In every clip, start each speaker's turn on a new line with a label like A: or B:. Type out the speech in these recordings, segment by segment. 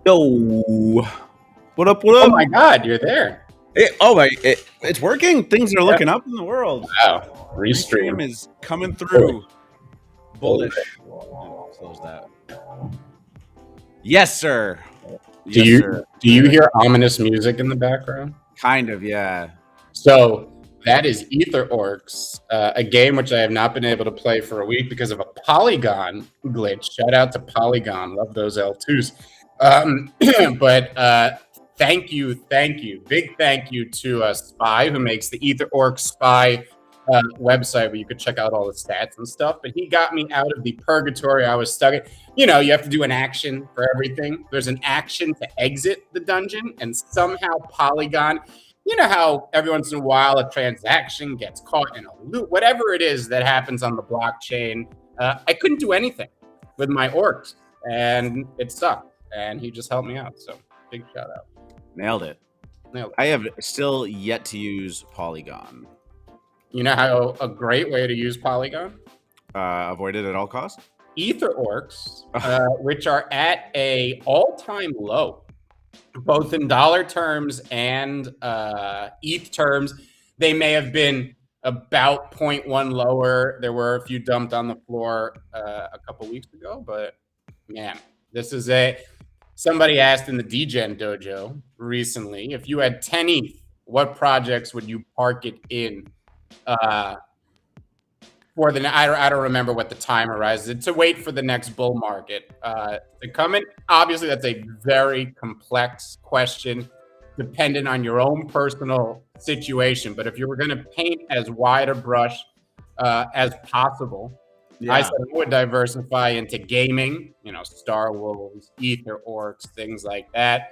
A: Yo, what up? What
B: Oh
A: up?
B: my God, you're there.
A: It's working. Things are looking up in the world.
B: Wow.
A: Restream
B: Restream.
A: is coming through. Bullish. Close that. Yes, sir. Yes, sir.
B: Do you hear ominous music in the background?
A: Kind of, yeah.
B: So that is Ether Orcs, a game which I have not been able to play for a week because of a Polygon glitch. Shout out to Polygon. Love those L2s. But thank you. Big thank you to Spy, who makes the Ether Orc Spy website where you could check out all the stats and stuff. But he got me out of the purgatory I was stuck in. You know, you have to do an action for everything. There's an action to exit the dungeon, and somehow Polygon, you know how every once in a while a transaction gets caught in a loop, whatever it is that happens on the blockchain. I couldn't do anything with my orcs, and it sucked. And he just helped me out. So big shout out.
A: Nailed it. I have still yet to use Polygon.
B: You know how a great way to use Polygon?
A: Avoid it at all costs.
B: Ether Orcs, which are at a all-time low, both in dollar terms and ETH terms. They may have been about 0.1 lower. There were a few dumped on the floor a couple weeks ago, but man, this is somebody asked in the DGen dojo recently, if you had 10 ETH, what projects would you park it in? For the I don't remember what the time horizon to wait for the next bull market to come in. Obviously, that's a very complex question, dependent on your own personal situation. But if you were going to paint as wide a brush as possible, I said I would diversify into gaming. You know, Star Wolves, Ether Orcs, things like that.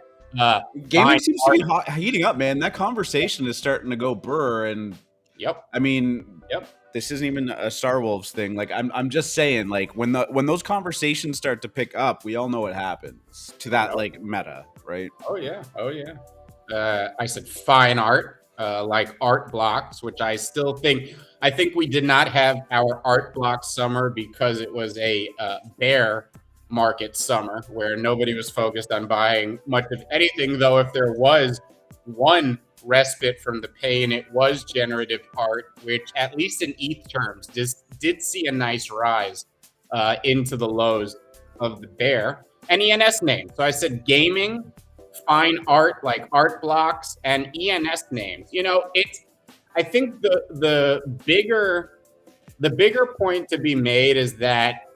A: Gaming seems to be heating up, man. That conversation is starting to go brr, and I mean, this isn't even a Star Wolves thing. Like, I'm just saying, like, when those conversations start to pick up, we all know what happens to that like meta, right?
B: Oh yeah. I said fine art, like art blocks, which I still think. I think we did not have our art block summer because it was a bear market summer where nobody was focused on buying much of anything. Though if there was one respite from the pain, it was generative art, which at least in ETH terms did see a nice rise into the lows of the bear. And ENS names. So I said gaming, fine art like art blocks, and ENS names. You know, I think the bigger point to be made is that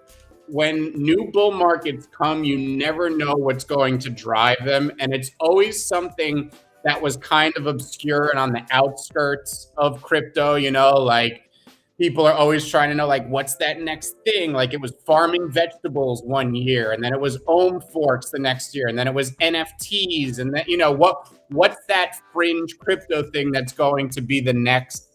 B: when new bull markets come, you never know what's going to drive them, and it's always something that was kind of obscure and on the outskirts of crypto. You know, like people are always trying to know, like, what's that next thing? Like, it was farming vegetables one year, and then it was ohm forks the next year, and then it was NFTs, and then, you know, what's that fringe crypto thing that's going to be the next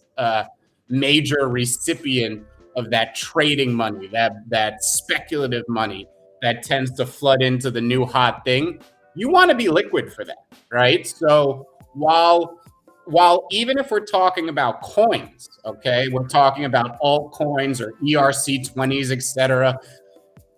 B: major recipient of that trading money, that speculative money that tends to flood into the new hot thing? You want to be liquid for that, right? So while even if we're talking about coins, okay, we're talking about altcoins or ERC20s, etc.,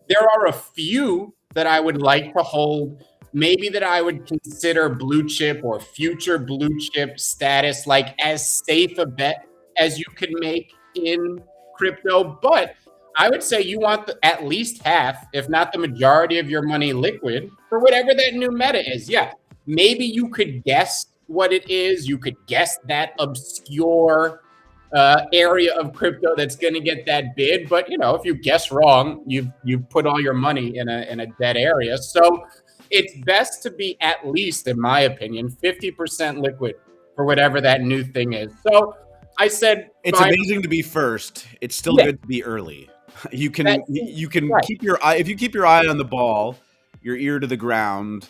B: there are a few that I would like to hold, maybe that I would consider blue chip or future blue chip status, like as safe a bet as you could make in crypto. But I would say you want at least half, if not the majority of your money liquid for whatever that new meta is. Yeah, maybe you could guess what it is. You could guess that obscure area of crypto that's going to get that bid. But, you know, if you guess wrong, you've put all your money in a dead area. So it's best to be at least, in my opinion, 50% liquid for whatever that new thing is. So I said
A: it's amazing to be first. It's still good to be early. You can keep your eye, if you keep your eye on the ball, your ear to the ground,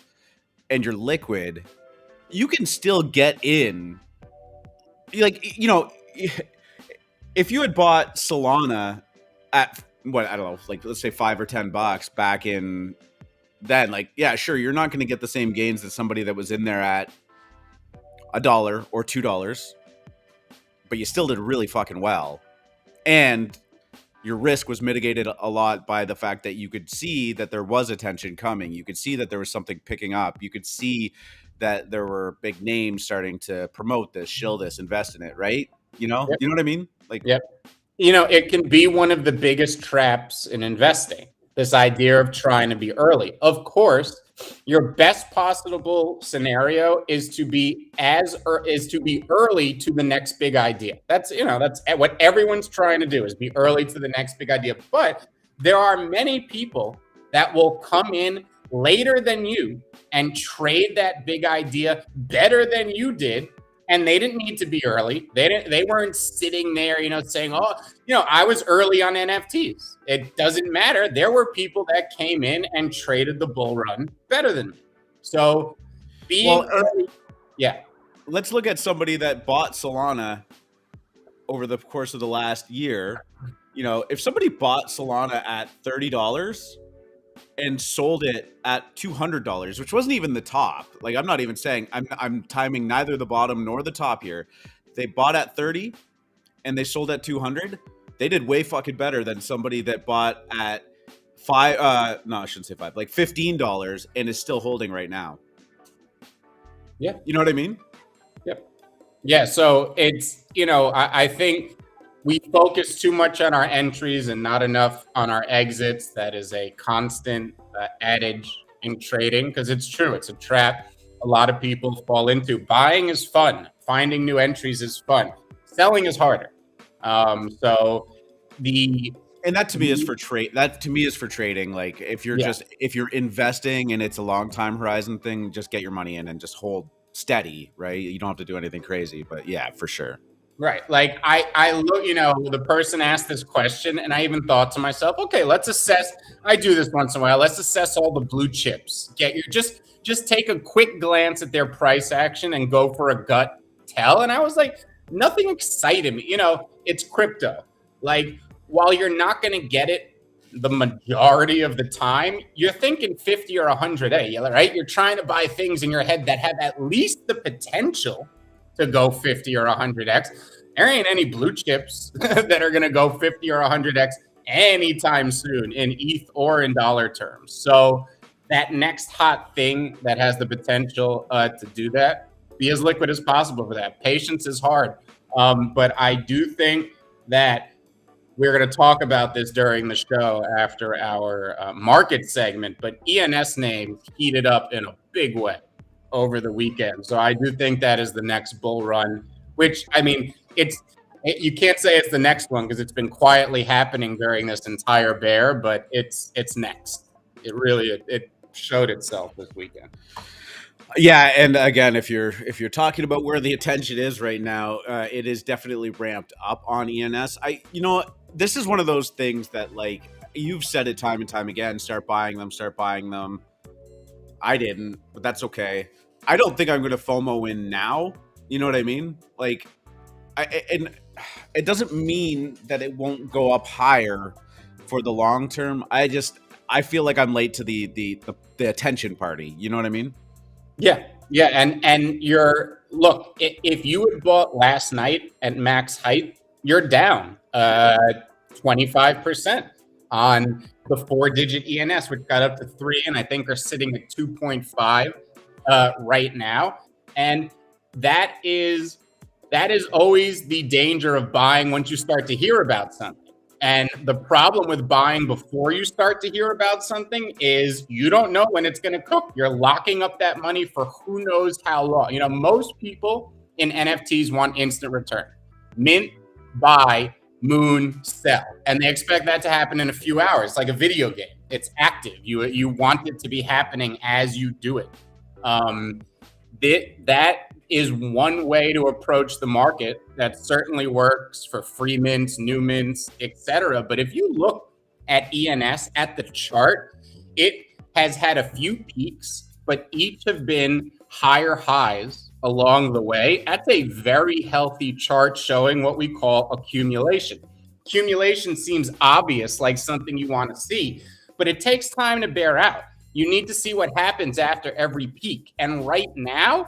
A: and you're liquid, you can still get in. Like, you know, if you had bought Solana at what, I don't know, like let's say $5 or $10 back in then, like, yeah, sure, you're not going to get the same gains as somebody that was in there at $1 or $2, but you still did really fucking well. And your risk was mitigated a lot by the fact that you could see that there was attention coming. You could see that there was something picking up. You could see that there were big names starting to promote this, shill this, invest in it, right? You know what I mean? Like,
B: yep. You know, it can be one of the biggest traps in investing, this idea of trying to be early. Of course, your best possible scenario is to be early to the next big idea. That's what everyone's trying to do, is be early to the next big idea. But there are many people that will come in later than you and trade that big idea better than you did. And they didn't need to be early. They weren't sitting there, saying, "Oh, I was early on NFTs." It doesn't matter. There were people that came in and traded the bull run better than me. So being early, yeah.
A: Let's look at somebody that bought Solana over the course of the last year. If somebody bought Solana at $30 and sold it at $200, which wasn't even the top. Like, I'm not even saying, I'm timing neither the bottom nor the top here. They bought at 30 and they sold at 200. They did way fucking better than somebody that bought at I shouldn't say $5, like $15 and is still holding right now.
B: Yeah.
A: You know what I mean?
B: Yep. Yeah. So it's, I think we focus too much on our entries and not enough on our exits. That is a constant adage in trading, because it's true. It's a trap a lot of people fall into. Buying is fun. Finding new entries is fun. Selling is harder. And
A: that to me is for trade. That to me is for trading. Like, if you're investing and it's a long time horizon thing, just get your money in and just hold steady, right? You don't have to do anything crazy, but yeah, for sure.
B: Right. Like I look, the person asked this question and I even thought to myself, okay, let's assess. I do this once in a while. Let's assess all the blue chips. Just take a quick glance at their price action and go for a gut tell. And I was like, nothing excited me. It's crypto. Like, while you're not going to get it the majority of the time, you're thinking 50 or 100A, right? You're trying to buy things in your head that have at least the potential to go 50 or 100x. There ain't any blue chips that are going to go 50 or 100x anytime soon in ETH or in dollar terms. So that next hot thing that has the potential to do that, be as liquid as possible for that. Patience is hard. But I do think that we're going to talk about this during the show after our market segment, but ENS names heated up in a big way over the weekend. So I do think that is the next bull run, which, I mean, you can't say it's the next one because it's been quietly happening during this entire bear, but it's next. It showed itself this weekend.
A: Yeah, and again, if you're talking about where the attention is right now, it is definitely ramped up on ENS. This is one of those things that, like, you've said it time and time again, start buying them. I didn't, but that's okay. I don't think I'm going to FOMO in now. You know what I mean? Like, and it doesn't mean that it won't go up higher for the long term. I feel like I'm late to the attention party. You know what I mean?
B: Yeah. And look, if you had bought last night at max height, you're down 25% on the 4-digit ENS, which got up to 3 and I think are sitting at 2.5 right now. And that is always the danger of buying once you start to hear about something. And the problem with buying before you start to hear about something is you don't know when it's going to cook. You're locking up that money for who knows how long. Most people in NFTs want instant return. Mint, buy, moon, sell. And they expect that to happen in a few hours, like a video game. It's active. You want it to be happening as you do it. That is one way to approach the market that certainly works for free mints, new mints, etc. But if you look at ENS, at the chart, it has had a few peaks, but each have been higher highs along the way. That's a very healthy chart showing what we call accumulation. Accumulation seems obvious, like something you want to see, but it takes time to bear out. You need to see what happens after every peak. And right now,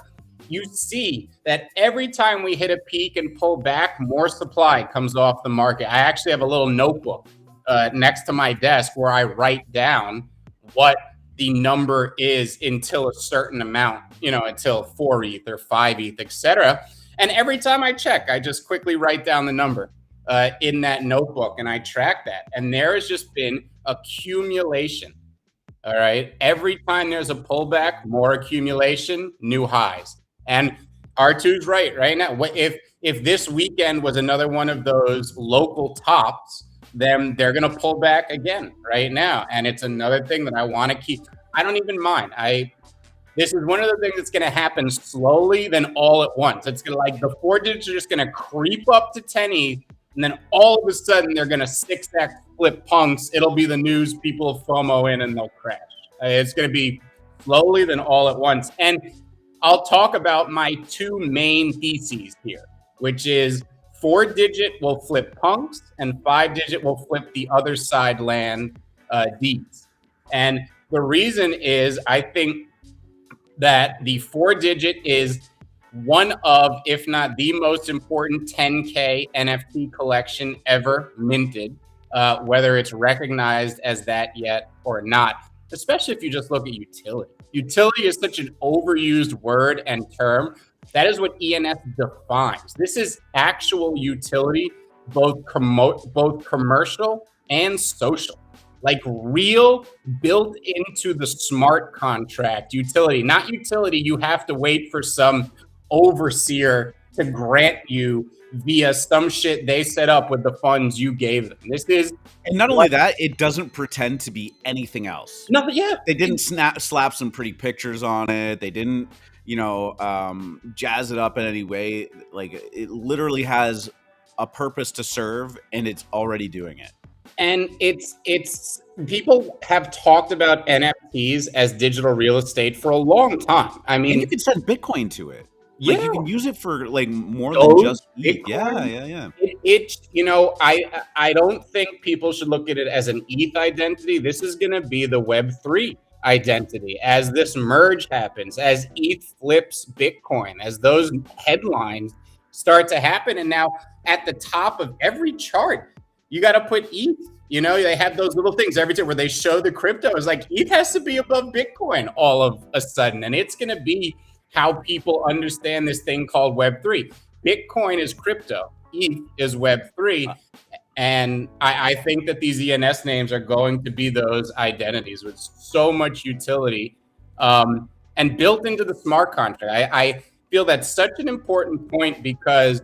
B: you see that every time we hit a peak and pull back, more supply comes off the market. I actually have a little notebook next to my desk where I write down what the number is until a certain amount, until 4 ETH or 5 ETH, etc. And every time I check, I just quickly write down the number in that notebook and I track that. And there has just been accumulation. All right. Every time there's a pullback, more accumulation, new highs. And R2's right now. If this weekend was another one of those local tops, then they're going to pull back again right now. And it's another thing that I want to keep. I don't even mind. This is one of the things that's going to happen slowly, then all at once. It's going to the 4 digits are just going to creep up to 10 ETH. And then all of a sudden they're going to 6x flip punks. It'll be the news. People will FOMO in and they'll crash. It's going to be slowly, then all at once. And I'll talk about my 2 main theses here, which is 4-digit will flip punks and 5-digit will flip the other side land Ds. And the reason is I think that the 4-digit is one of, if not the most important 10K NFT collection ever minted, whether it's recognized as that yet or not, especially if you just look at utility. Utility is such an overused word and term. That is what ENS defines. This is actual utility, both commercial and social. Like real, built into the smart contract utility. Not utility you have to wait for some overseer to grant you via some shit they set up with the funds you gave them. This is,
A: and not only that, it doesn't pretend to be anything else.
B: No, but yeah,
A: they didn't slap some pretty pictures on it. They didn't, jazz it up in any way. Like it literally has a purpose to serve, and it's already doing it.
B: And it's people have talked about NFTs as digital real estate for a long time. I mean,
A: and you can send Bitcoin to it.
B: Yeah,
A: you can use it for more than just ETH. Yeah.
B: I don't think people should look at it as an ETH identity. This is going to be the Web3 identity as this merge happens, as ETH flips Bitcoin, as those headlines start to happen. And now at the top of every chart, you got to put ETH. They have those little things every time where they show the crypto. It's like ETH has to be above Bitcoin all of a sudden. And it's going to be how people understand this thing called Web3. Bitcoin is crypto. ETH is Web3. And I think that these ENS names are going to be those identities with so much utility and built into the smart contract. I feel that's such an important point because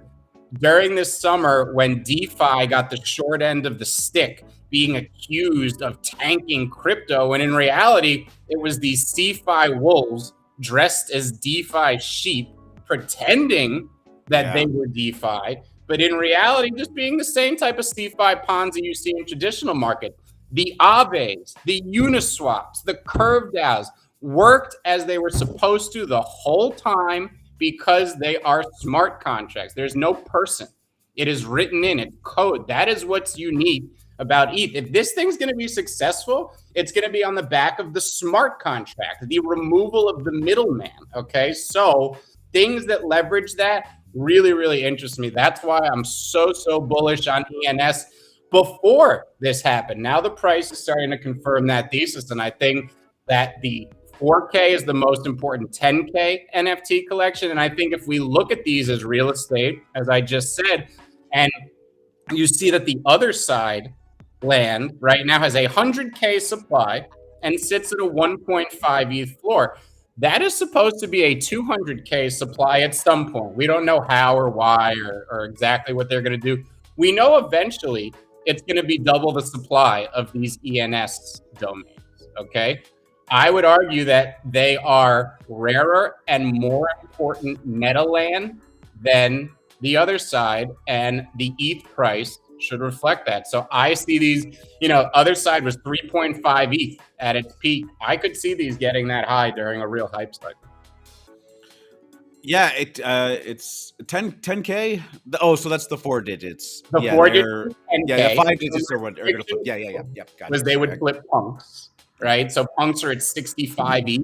B: during this summer when DeFi got the short end of the stick, being accused of tanking crypto, when in reality, it was these CeFi wolves dressed as DeFi sheep, pretending that they were DeFi, but in reality, just being the same type of CeFi Ponzi you see in traditional market. The Aves, the Uniswaps, the Curve DAOs worked as they were supposed to the whole time because they are smart contracts. There's no person. It is written in, it's code. That is what's unique about ETH. If this thing's going to be successful, it's going to be on the back of the smart contract, the removal of the middleman. Okay, so things that leverage that really, really interest me. That's why I'm so bullish on ENS before this happened. Now the price is starting to confirm that thesis, and I think that the 4K is the most important 10K NFT collection. And I think if we look at these as real estate, as I just said, and you see that the other side land right now has a 100K supply and sits at a 1.5 ETH floor. That is supposed to be a 200K supply at some point. We don't know how or why or exactly what they're going to do. We know eventually it's going to be double the supply of these ENS domains, okay? I would argue that they are rarer and more important meta land than the other side, and the ETH price should reflect that. So I see these, other side was 3.5 ETH at its peak. I could see these getting that high during a real hype cycle.
A: Yeah, it's 10K. Oh, so that's the 4 digits.
B: The 4 digits.
A: Yeah, 5 digits are what are going to flip. Yeah. Got it.
B: Because they would flip punks, right? So punks are at 65 ETH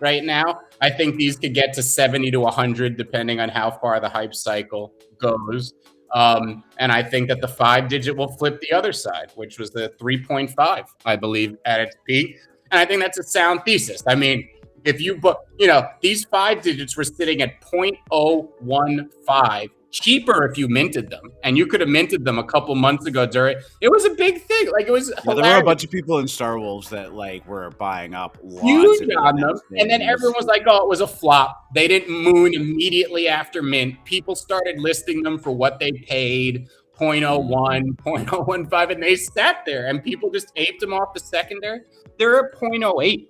B: right now. I think these could get to 70 to 100 depending on how far the hype cycle goes. And I think that the 5-digit will flip the other side, which was the 3.5, I believe, at its peak. And I think that's a sound thesis. I mean, if you these 5 digits were sitting at 0.015, cheaper if you minted them, and you could have minted them a couple months ago. It was a big thing. Like, it was
A: there were a bunch of people in Star Wolves that like were buying up
B: huge on them, and then everyone was like, "Oh, it was a flop." They didn't moon immediately after mint. People started listing them for what they paid, 0.01, 0.015, and they sat there, and people just aped them off the secondary. They're at 0.08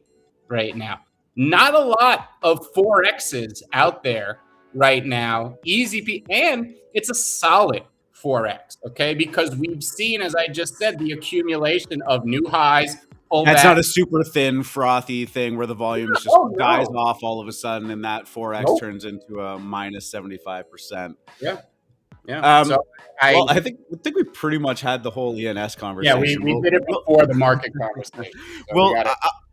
B: right now. Not a lot of 4Xs out there right now. And it's a solid 4X, okay? Because we've seen, as I just said, the accumulation of new highs.
A: That's not a super thin, frothy thing where the volume just dies off all of a sudden, and that 4X turns into a minus 75%.
B: Yeah.
A: I think we pretty much had the whole ENS conversation.
B: Yeah, we did it before the market conversation. So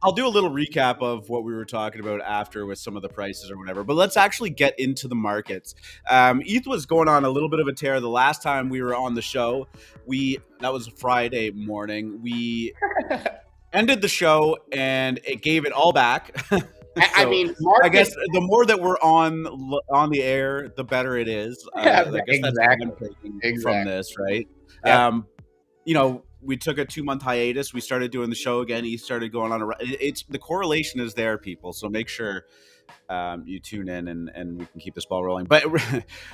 A: I'll do a little recap of what we were talking about after with some of the prices or whatever. But let's actually get into the markets. ETH was going on a little bit of a tear. The last time we were on the show, that was Friday morning. We ended the show and it gave it all back.
B: I mean,
A: I guess the more that we're on the air, the better it is. I guess
B: exactly.
A: From this, right?
B: Yeah.
A: We took a 2-month hiatus. We started doing the show again. ETH started going on. It's the correlation is there, people. So make sure you tune in and we can keep this ball rolling. But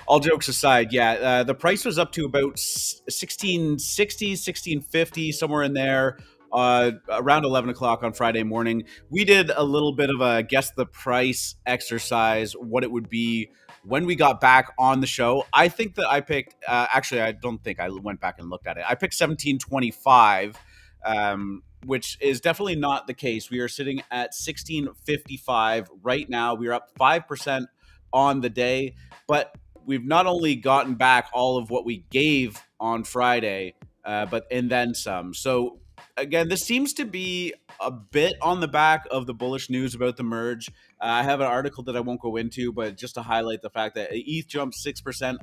A: all jokes aside, the price was up to about 1660, 1650, somewhere in there. Around 11 o'clock on Friday morning. We did a little bit of a guess the price exercise, what it would be when we got back on the show. I think that I picked, actually, I don't think I went back and looked at it. I picked 1725, which is definitely not the case. We are sitting at 1655 right now. We are up 5% on the day, but we've not only gotten back all of what we gave on Friday, and then some. So again, this seems to be a bit on the back of the bullish news about the merge. I have an article that I won't go into, but just to highlight the fact that ETH jumped 6%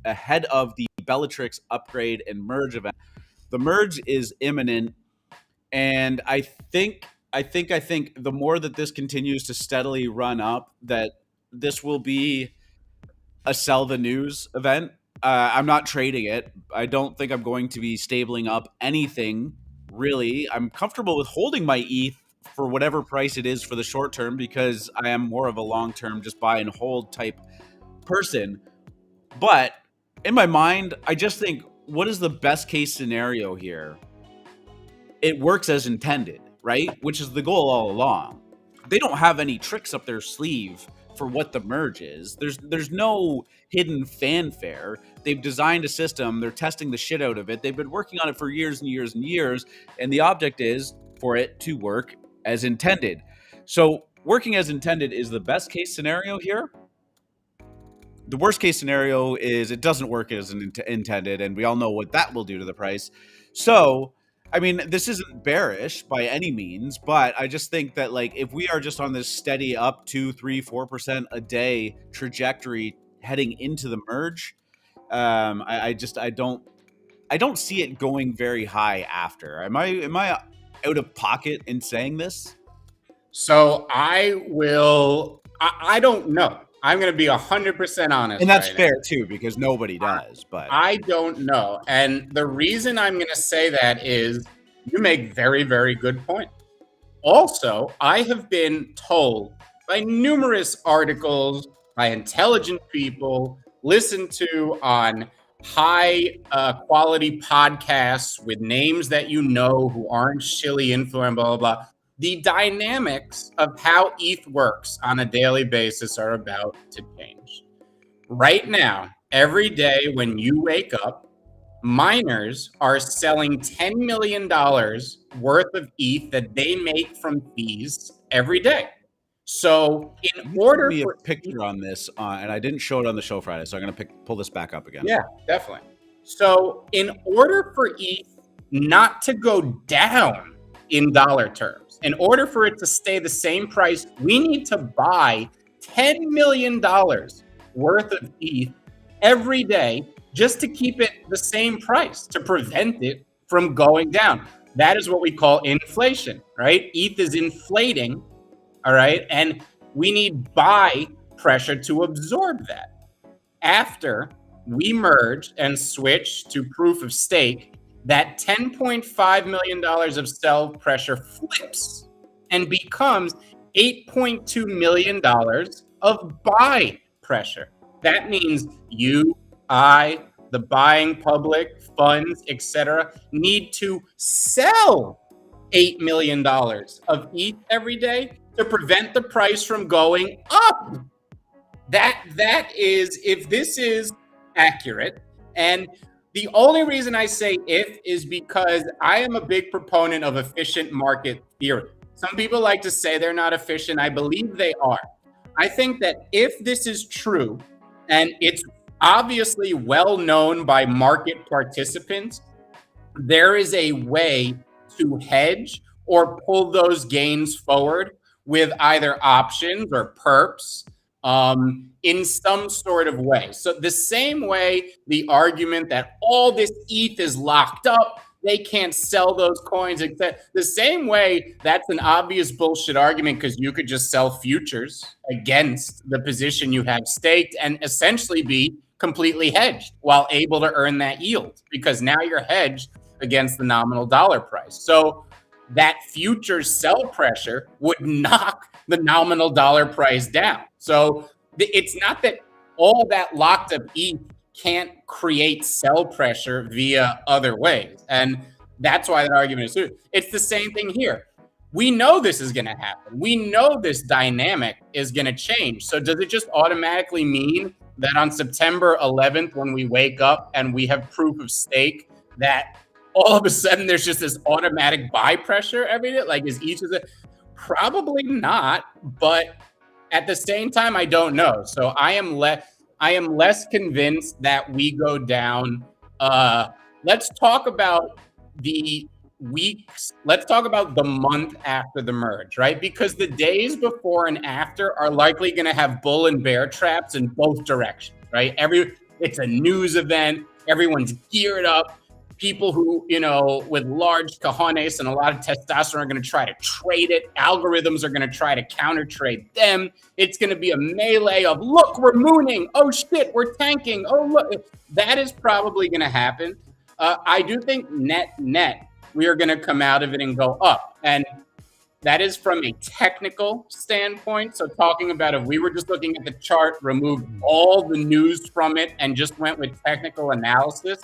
A: ahead of the Bellatrix upgrade and merge event. The merge is imminent, and I think the more that this continues to steadily run up, that this will be a sell the news event. I'm not trading it. I don't think I'm going to be stabling up anything. Really, I'm comfortable with holding my ETH for whatever price it is for the short term because I am more of a long-term just buy and hold type person. But in my mind, I just think, what is the best case scenario here? It works as intended, right? Which is the goal all along. They don't have any tricks up their sleeve for what the merge is. There's no hidden fanfare. They've designed a system. They're testing the shit out of it. They've been working on it for years and years and years. And the object is for it to work as intended. So working as intended is the best case scenario here. The worst case scenario is it doesn't work as intended. And we all know what that will do to the price. So, I mean, this isn't bearish by any means, but I just think that like if we are just on this steady up 2, 3, 4% a day trajectory heading into the merge, I don't see it going very high after. Am I out of pocket in saying this?
B: So I don't know. I'm going to be 100% honest.
A: And that's fair too, because nobody does, but
B: I don't know. And the reason I'm going to say that is you make very, very good point. Also, I have been told by numerous articles, by intelligent people, listened to on high quality podcasts with names that you know who aren't shilly influenced, blah, blah, blah. The dynamics of how ETH works on a daily basis are about to change. Right now, every day when you wake up, miners are selling $10 million worth of ETH that they make from fees every day. So in order
A: for a picture on this, and I didn't show it on the show Friday, so I'm going to pull this back up again.
B: Yeah, definitely. So in order for ETH not to go down in dollar terms, in order for it to stay the same price, we need to buy $10 million worth of ETH every day just to keep it the same price, to prevent it from going down. That is what we call inflation, right? ETH is inflating, all right? And we need buy pressure to absorb that. After we merge and switch to proof of stake, that $10.5 million of sell pressure flips and becomes $8.2 million of buy pressure. That means you, I, the buying public, funds, etc., need to sell $8 million of ETH every day to prevent the price from going up. That is, if this is accurate, and the only reason I say if is because I am a big proponent of efficient market theory. Some people like to say they're not efficient. I believe they are. I think that if this is true, and it's obviously well known by market participants, there is a way to hedge or pull those gains forward with either options or perps in some sort of way. So the same way the argument that all this ETH is locked up, they can't sell those coins, etc. The same way that's an obvious bullshit argument because you could just sell futures against the position you have staked and essentially be completely hedged while able to earn that yield because now you're hedged against the nominal dollar price. So that future sell pressure would knock the nominal dollar price down. So it's not that all that locked up ETH can't create sell pressure via other ways. And that's why that argument is true. It's the same thing here. We know this is going to happen. We know this dynamic is going to change. So does it just automatically mean that on September 11th, when we wake up and we have proof of stake, that all of a sudden there's just this automatic buy pressure every day? Like, is each of the... Probably not, but at the same time, I don't know. So I am less convinced that we go down. Let's talk about the weeks. Let's talk about the month after the merge, right? Because the days before and after are likely going to have bull and bear traps in both directions, right? It's a news event. Everyone's geared up. People who, with large cojones and a lot of testosterone are going to try to trade it. Algorithms are going to try to counter trade them. It's going to be a melee of, look, we're mooning. Oh, shit, we're tanking. Oh, look. That is probably going to happen. I do think net, we are going to come out of it and go up. And that is from a technical standpoint. So talking about if we were just looking at the chart, removed all the news from it and just went with technical analysis,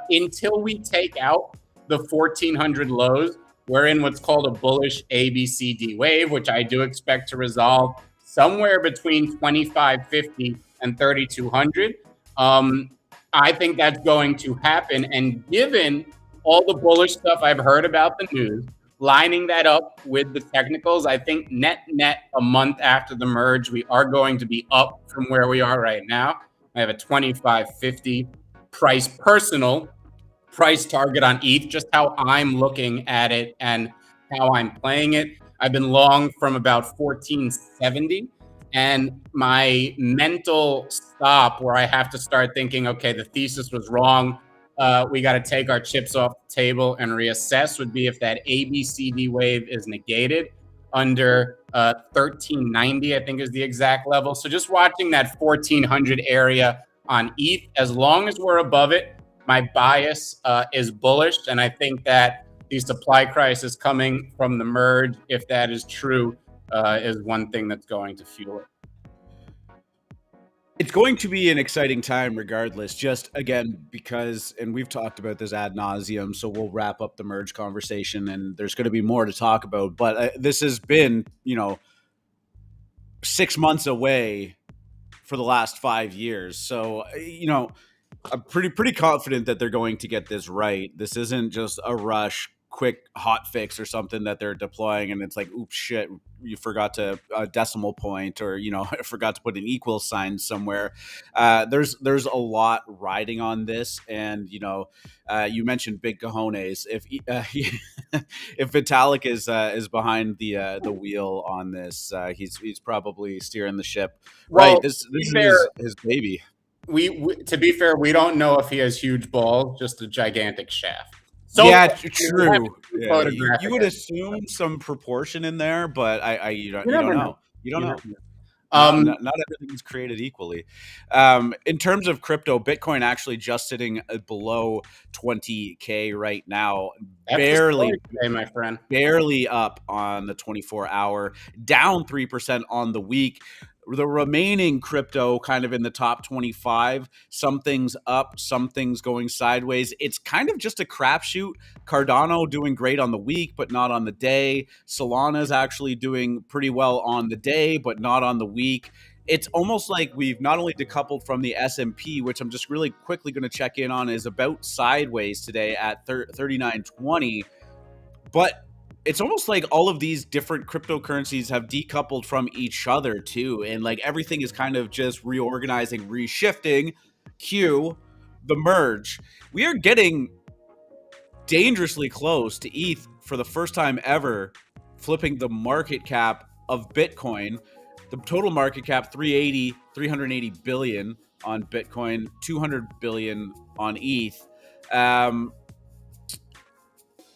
B: until we take out the 1400 lows, we're in what's called a bullish ABCD wave, which I do expect to resolve somewhere between 2550 and 3200. I think that's going to happen. And given all the bullish stuff I've heard about the news, lining that up with the technicals, I think net a month after the merge, we are going to be up from where we are right now. I have a 2550 personal price target on ETH, just how I'm looking at it and how I'm playing it. I've been long from about 1470, and my mental stop where I have to start thinking, okay, the thesis was wrong. We got to take our chips off the table and reassess would be if that ABCD wave is negated under 1390, I think is the exact level. So just watching that 1400 area on ETH, as long as we're above it, my bias is bullish. And I think that the supply crisis coming from the merge, if that is true, is one thing that's going to fuel it.
A: It's going to be an exciting time regardless, just again, because, and we've talked about this ad nauseum, so we'll wrap up the merge conversation and there's going to be more to talk about. But this has been, 6 months away for the last 5 years. So, I'm pretty confident that they're going to get this right. This isn't just a rush, quick hot fix or something that they're deploying and it's like, oops, shit, you forgot to a decimal point or, I forgot to put an equal sign somewhere. There's a lot riding on this. And, you mentioned big cojones. If Vitalik is behind the wheel on this, he's probably steering the ship.
B: Well,
A: right. This is his baby.
B: we to be fair, we don't know if he has huge balls, just a gigantic shaft. So
A: yeah,
B: far,
A: true. Yeah, you
B: photographic.
A: would assume some proportion in there, but you don't
B: You
A: you don't
B: never know.
A: know. You don't
B: You
A: know.
B: never know.
A: Not everything is created equally. In terms of crypto, Bitcoin actually just sitting below 20K right now,
B: That's the
A: barely
B: story today, my friend.
A: barely up on the 24-hour, down 3% on the week. The remaining crypto kind of in the top 25, some things up, some things going sideways. It's kind of just a crapshoot. Cardano doing great on the week, but not on the day. Solana's actually doing pretty well on the day, but not on the week. It's almost like we've not only decoupled from the S&P, which I'm just really quickly going to check in on, is about sideways today at 3920, but it's almost like all of these different cryptocurrencies have decoupled from each other too, and like everything is kind of just reorganizing, reshifting. Cue the merge. We are getting dangerously close to ETH for the first time ever, flipping the market cap of Bitcoin. The total market cap 380 billion on Bitcoin, 200 billion on ETH.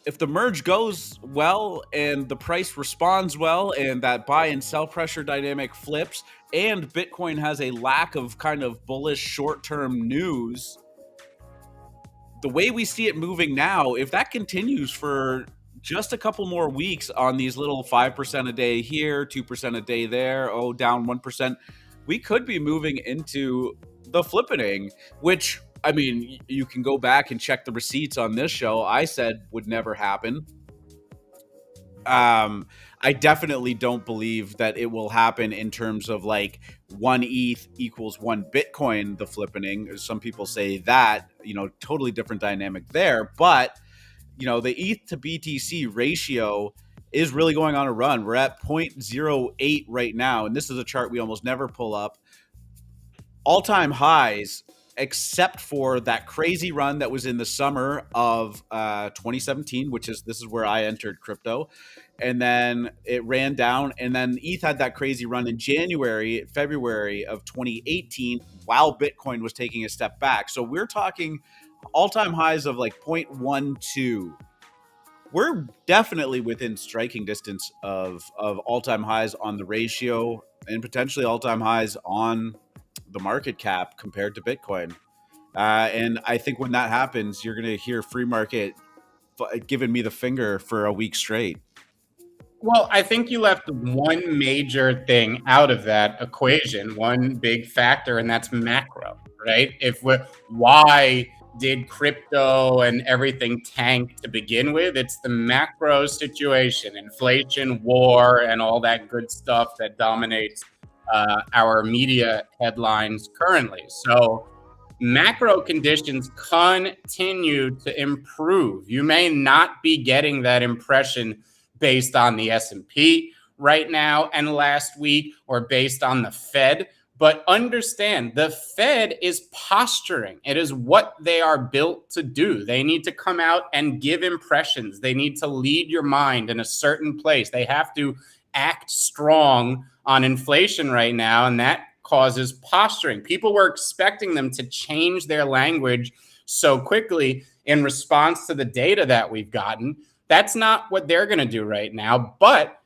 A: If the merge goes well and the price responds well and that buy and sell pressure dynamic flips and Bitcoin has a lack of kind of bullish short-term news, the way we see it moving now, if that continues for just a couple more weeks on these little 5% a day here, 2% a day there, down 1%, we could be moving into the flippening, which, I mean, you can go back and check the receipts on this show. I said would never happen. I definitely don't believe that it will happen in terms of like 1 ETH equals 1 Bitcoin, the flippening. Some people say that, totally different dynamic there. But, the ETH to BTC ratio is really going on a run. We're at 0.08 right now. And this is a chart we almost never pull up. All-time highs, except for that crazy run that was in the summer of 2017, this is where I entered crypto. And then it ran down. And then ETH had that crazy run in February of 2018, while Bitcoin was taking a step back. So we're talking all-time highs of like 0.12. We're definitely within striking distance of all-time highs on the ratio and potentially all-time highs on the market cap compared to Bitcoin. And I think when that happens, you're going to hear free market giving me the finger for a week straight.
B: Well, I think you left one major thing out of that equation, one big factor, and that's macro, right? Why did crypto and everything tank to begin with? It's the macro situation, inflation, war, and all that good stuff that dominates our media headlines currently. So macro conditions continue to improve. You may not be getting that impression based on the S&P right now and last week, or based on the Fed. But understand, the Fed is posturing. It is what they are built to do. They need to come out and give impressions. They need to lead your mind in a certain place. They have to act strong on inflation right now, and that causes posturing. People were expecting them to change their language so quickly in response to the data that we've gotten. That's not what they're going to do right now, but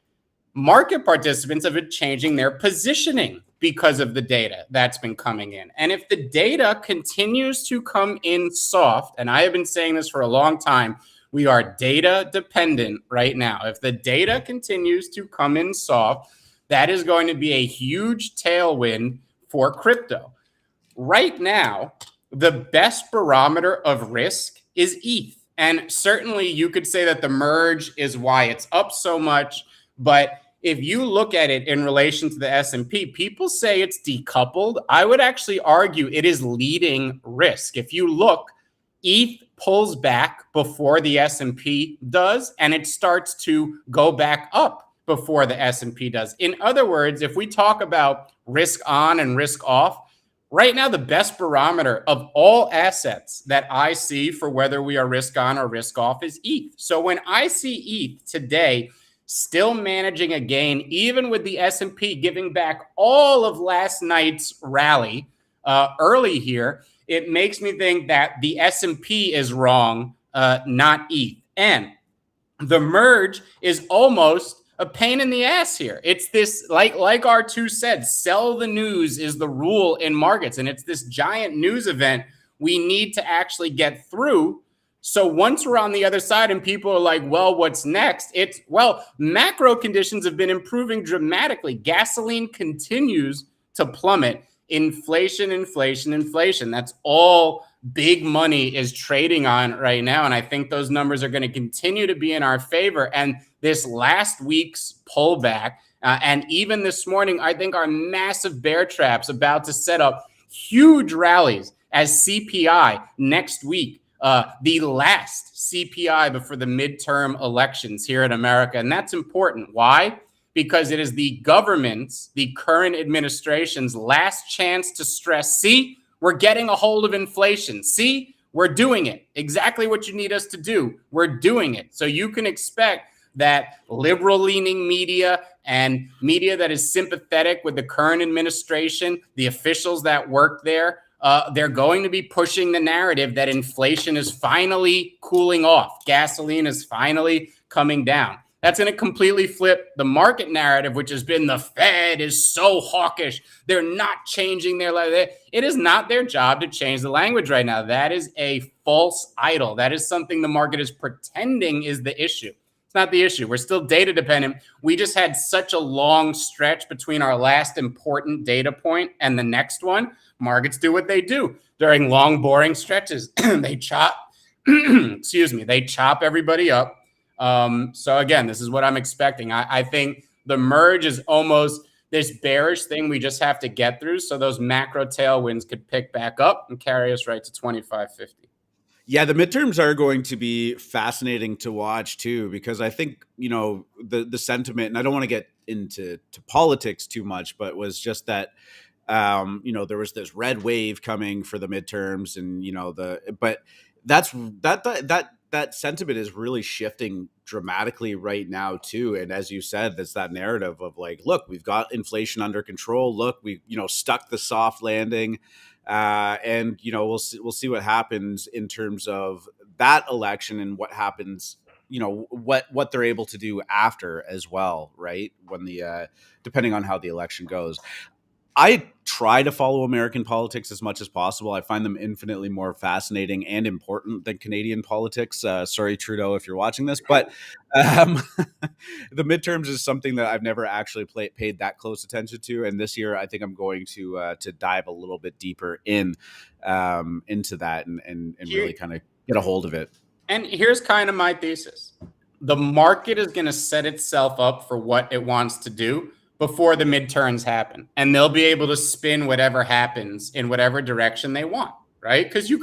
B: market participants have been changing their positioning because of the data that's been coming in. And if the data continues to come in soft, and I have been saying this for a long time, we are data dependent right now. If the data continues to come in soft, that is going to be a huge tailwind for crypto. Right now, the best barometer of risk is ETH. And certainly you could say that the merge is why it's up so much. But if you look at it in relation to the S&P, people say it's decoupled. I would actually argue it is leading risk. If you look, ETH pulls back before the S&P does, and it starts to go back up before the S&P does. In other words, if we talk about risk on and risk off, right now, the best barometer of all assets that I see for whether we are risk on or risk off is ETH. So when I see ETH today still managing a gain, even with the S&P giving back all of last night's rally, early here, it makes me think that the S&P is wrong, not ETH. And the merge is almost a pain in the ass here. It's this, like R2 said, sell the news is the rule in markets. And it's this giant news event we need to actually get through. So once we're on the other side and people are like, well, what's next? It's, well, macro conditions have been improving dramatically. Gasoline continues to plummet. Inflation. That's all big money is trading on right now. And I think those numbers are going to continue to be in our favor. And this last week's pullback, and even this morning, I think our massive bear traps about to set up huge rallies as CPI next week. The last CPI before the midterm elections here in America. And that's important. Why? Because it is the government's, the current administration's last chance to stress, see, we're getting a hold of inflation. See, we're doing it. Exactly what you need us to do. We're doing it. So you can expect that liberal-leaning media and media that is sympathetic with the current administration, the officials that work there, they're going to be pushing the narrative that inflation is finally cooling off. Gasoline is finally coming down. That's going to completely flip the market narrative, which has been the Fed is so hawkish. They're not changing their language. It is not their job to change the language right now. That is a false idol. That is something the market is pretending is the issue. It's not the issue. We're still data dependent. We just had such a long stretch between our last important data point and the next one. Markets do what they do during long, boring stretches. They chop, they chop everybody up. So again, this is what I'm expecting. I think the merge is almost this bearish thing we just have to get through. So those macro tailwinds could pick back up and carry us right to 25.50.
A: Yeah, the midterms are going to be fascinating to watch too, because I think, the sentiment, and I don't want to get into politics too much, but was just that, there was this red wave coming for the midterms and, but that sentiment is really shifting dramatically right now too. And as you said, that's that narrative of like, look, we've got inflation under control. Look, we, stuck the soft landing. And we'll see what happens in terms of that election and what happens, what they're able to do after as well, right? When depending on how the election goes. I try to follow American politics as much as possible. I find them infinitely more fascinating and important than Canadian politics. Sorry, Trudeau, if you're watching this, but the midterms is something that I've never actually paid that close attention to. And this year, I think I'm going to dive a little bit deeper into that and really kind of get a hold of it.
B: And here's kind of my thesis. The market is going to set itself up for what it wants to do before the midterms happen. And they'll be able to spin whatever happens in whatever direction they want, right? Because you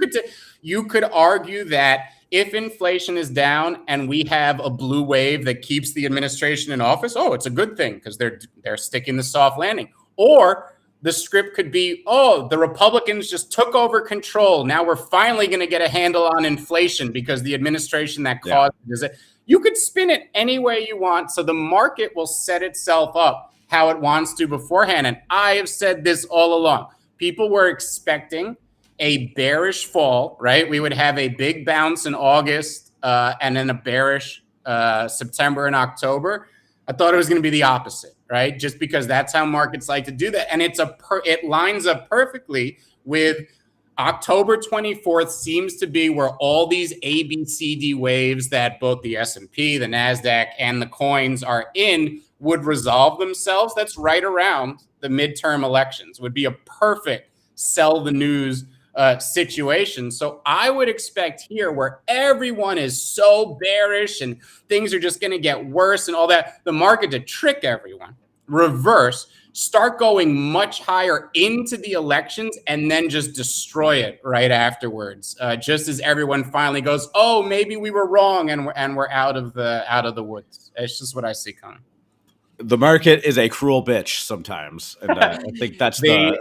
B: could argue that if inflation is down and we have a blue wave that keeps the administration in office, oh, it's a good thing because they're sticking the soft landing. Or the script could be, oh, the Republicans just took over control. Now we're finally going to get a handle on inflation because the administration that caused it. You could spin it any way you want. So the market will set itself up how it wants to beforehand. And I have said this all along. People were expecting a bearish fall, right? We would have a big bounce in August and then a bearish September and October. I thought it was going to be the opposite, right? Just because that's how markets like to do that. And it lines up perfectly with October 24th seems to be where all these ABCD waves that both the S&P, the NASDAQ, and the coins are in would resolve themselves. That's right around the midterm elections. Would be a perfect sell the news situation. So I would expect here where everyone is so bearish and things are just going to get worse and all that, the market to trick everyone, reverse, start going much higher into the elections and then just destroy it right afterwards. Just as everyone finally goes, oh, maybe we were wrong and we're out of the woods. It's just what I see coming.
A: The market is a cruel bitch sometimes, and I think that's the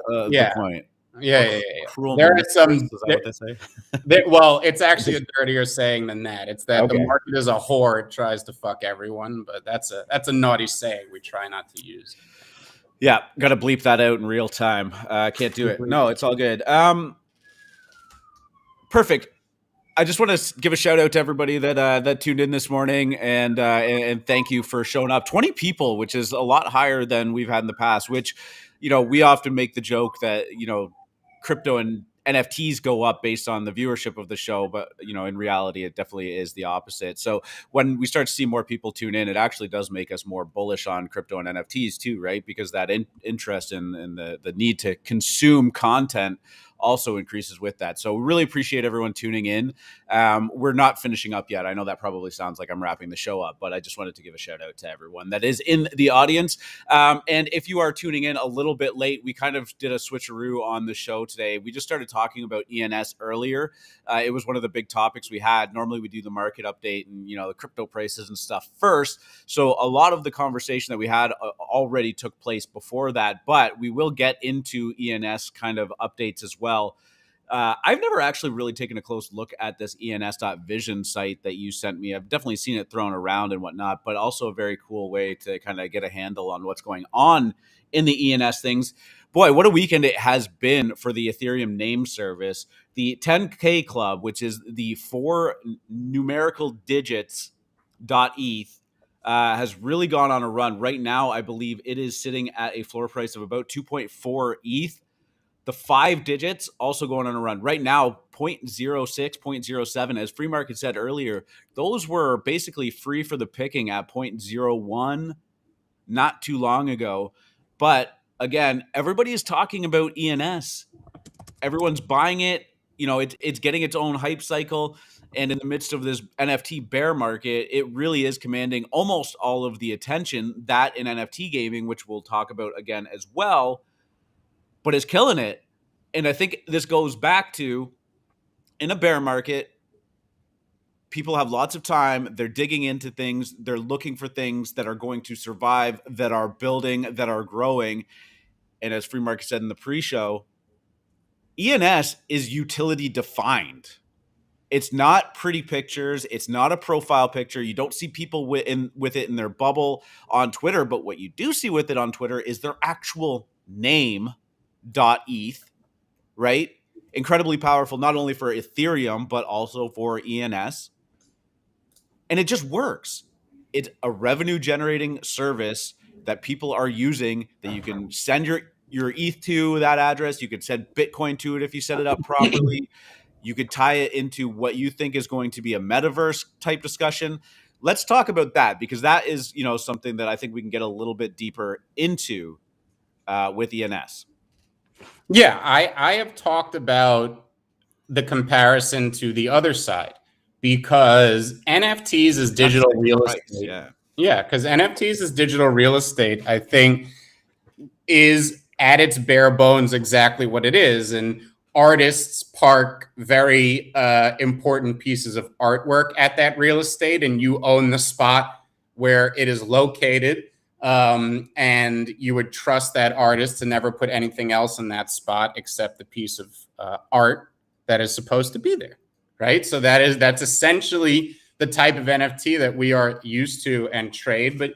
A: point.
B: Yeah.
A: Cruel.
B: There are some.
A: Is that what they say?
B: Well, it's actually a dirtier saying than that. It's that the market is a whore. It tries to fuck everyone, but that's a naughty saying we try not to use.
A: Yeah, got to bleep that out in real time. Can't do it. No, it's all good. Perfect. I just want to give a shout out to everybody that tuned in this morning, and thank you for showing up. 20 people, which is a lot higher than we've had in the past. Which, we often make the joke that crypto and NFTs go up based on the viewership of the show, but in reality, it definitely is the opposite. So when we start to see more people tune in, it actually does make us more bullish on crypto and NFTs too, right? Because that interest in the need to consume content also increases with that. So we really appreciate everyone tuning in. We're not finishing up yet. I know that probably sounds like I'm wrapping the show up, but I just wanted to give a shout out to everyone that is in the audience. And if you are tuning in a little bit late, we kind of did a switcheroo on the show today. We just started talking about ENS earlier. It was one of the big topics we had. Normally we do the market update and, the crypto prices and stuff first. So a lot of the conversation that we had already took place before that, but we will get into ENS kind of updates as well. I've never actually really taken a close look at this ENS.vision site that you sent me. I've definitely seen it thrown around and whatnot, but also a very cool way to kind of get a handle on what's going on in the ENS things. Boy, what a weekend it has been for the Ethereum name service. The 10K Club, which is the 4 numerical digits .eth, has really gone on a run. Right now, I believe it is sitting at a floor price of about 2.4 ETH. The 5 digits also going on a run. Right now, 0.06, 0.07, as Free Market said earlier, those were basically free for the picking at 0.01 not too long ago. But again, everybody is talking about ENS. Everyone's buying it. It's getting its own hype cycle. And in the midst of this NFT bear market, it really is commanding almost all of the attention that in NFT gaming, which we'll talk about again as well, but is killing it. And I think this goes back to, in a bear market, people have lots of time. They're digging into things. They're looking for things that are going to survive, that are building, that are growing. And as Free Market said in the pre-show, ENS is utility defined. It's not pretty pictures. It's not a profile picture. You don't see people with it in their bubble on Twitter. But what you do see with it on Twitter is their actual name .eth, right? Incredibly powerful, not only for Ethereum, but also for ENS. And it just works. It's a revenue generating service that people are using, that you can send your ETH to that address. You could send Bitcoin to it if you set it up properly. You could tie it into what you think is going to be a metaverse type discussion. Let's talk about that, because that is, something that I think we can get a little bit deeper into with ENS.
B: Yeah, I have talked about the comparison to the other side, because NFTs is digital real estate. Yeah, because NFTs is digital real estate, I think, is at its bare bones exactly what it is. And artists park very important pieces of artwork at that real estate, and you own the spot where it is located. And you would trust that artist to never put anything else in that spot except the piece of art that is supposed to be there, right? So that's essentially the type of NFT that we are used to and trade. But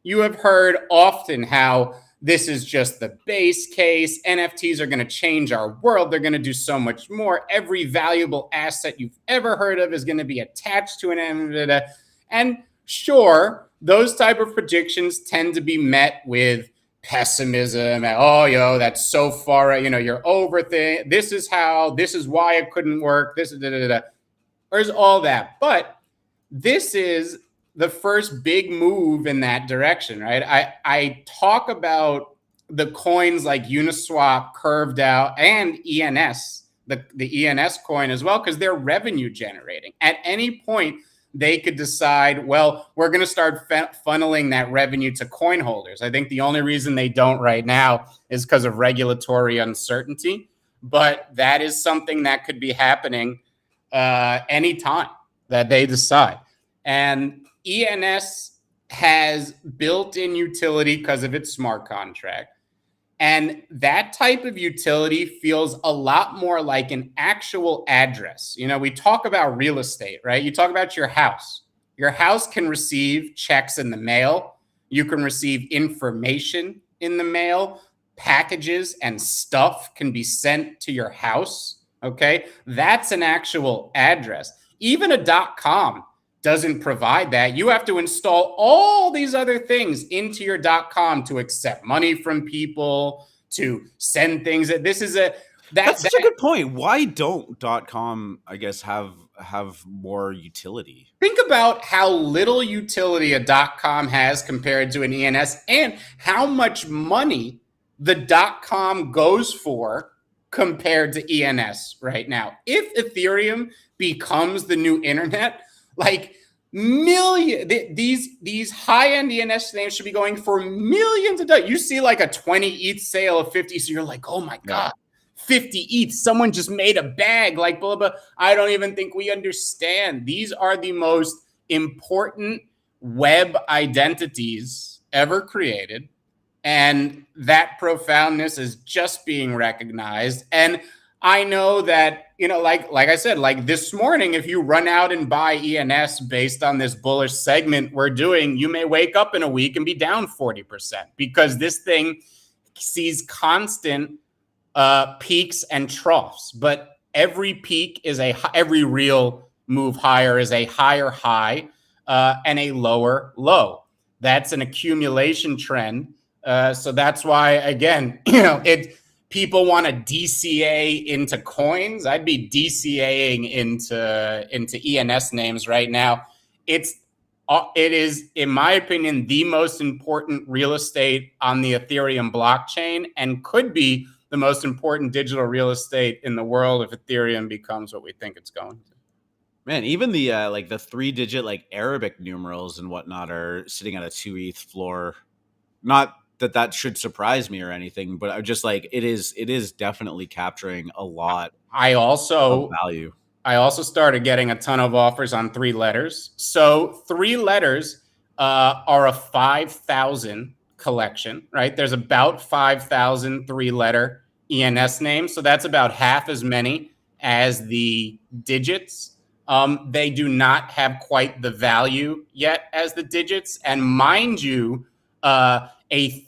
B: you have heard often how this is just the base case. NFTs are going to change our world. They're going to do so much more. Every valuable asset you've ever heard of is going to be attached to an NFT. And sure, those type of predictions tend to be met with pessimism. And, that's so far, you're overthinking. This is why it couldn't work. There's all that. But this is the first big move in that direction, right? I talk about the coins like Uniswap, Curved Out, and ENS, the ENS coin as well, because they're revenue generating. At any point, they could decide, well, we're going to start funneling that revenue to coin holders. I think the only reason they don't right now is because of regulatory uncertainty. But that is something that could be happening anytime that they decide. And ENS has built-in utility because of its smart contract. And that type of utility feels a lot more like an actual address. We talk about real estate, right? You talk about your house. Your house can receive checks in the mail. You can receive information in the mail. Packages and stuff can be sent to your house. Okay, that's an actual address. Even a .com doesn't provide that. You have to install all these other things into your .com to accept money from people, to send things. That's
A: such a good point. Why don't .com, I guess, have more utility?
B: Think about how little utility a .com has compared to an ENS, and how much money the .com goes for compared to ENS right now. If Ethereum becomes the new internet, like these high-end ENS names should be going for millions of dollars. You see like a 20 ETH sale of 50, so you're like, oh my God, 50 ETH, someone just made a bag, like blah, blah. I don't even think we understand. These are the most important web identities ever created. And that profoundness is just being recognized. And I know that, like I said, like this morning, if you run out and buy ENS based on this bullish segment we're doing, you may wake up in a week and be down 40%, because this thing sees constant peaks and troughs. But every peak is every real move higher is a higher high and a lower low. That's an accumulation trend. So that's why, again, people want to DCA into coins. I'd be DCAing into ENS names right now. It is, in my opinion, the most important real estate on the Ethereum blockchain, and could be the most important digital real estate in the world if Ethereum becomes what we think it's going to.
A: Man, even the like the 3-digit like Arabic numerals and whatnot are sitting at a 2 ETH floor. Not that should surprise me or anything, but I'm just like, it is definitely capturing a lot of value.
B: I also started getting a ton of offers on 3 letters. So 3 letters are a 5,000 collection, right? There's about 5,000 3-letter ENS names. So that's about half as many as the digits. They do not have quite the value yet as the digits. And mind you, a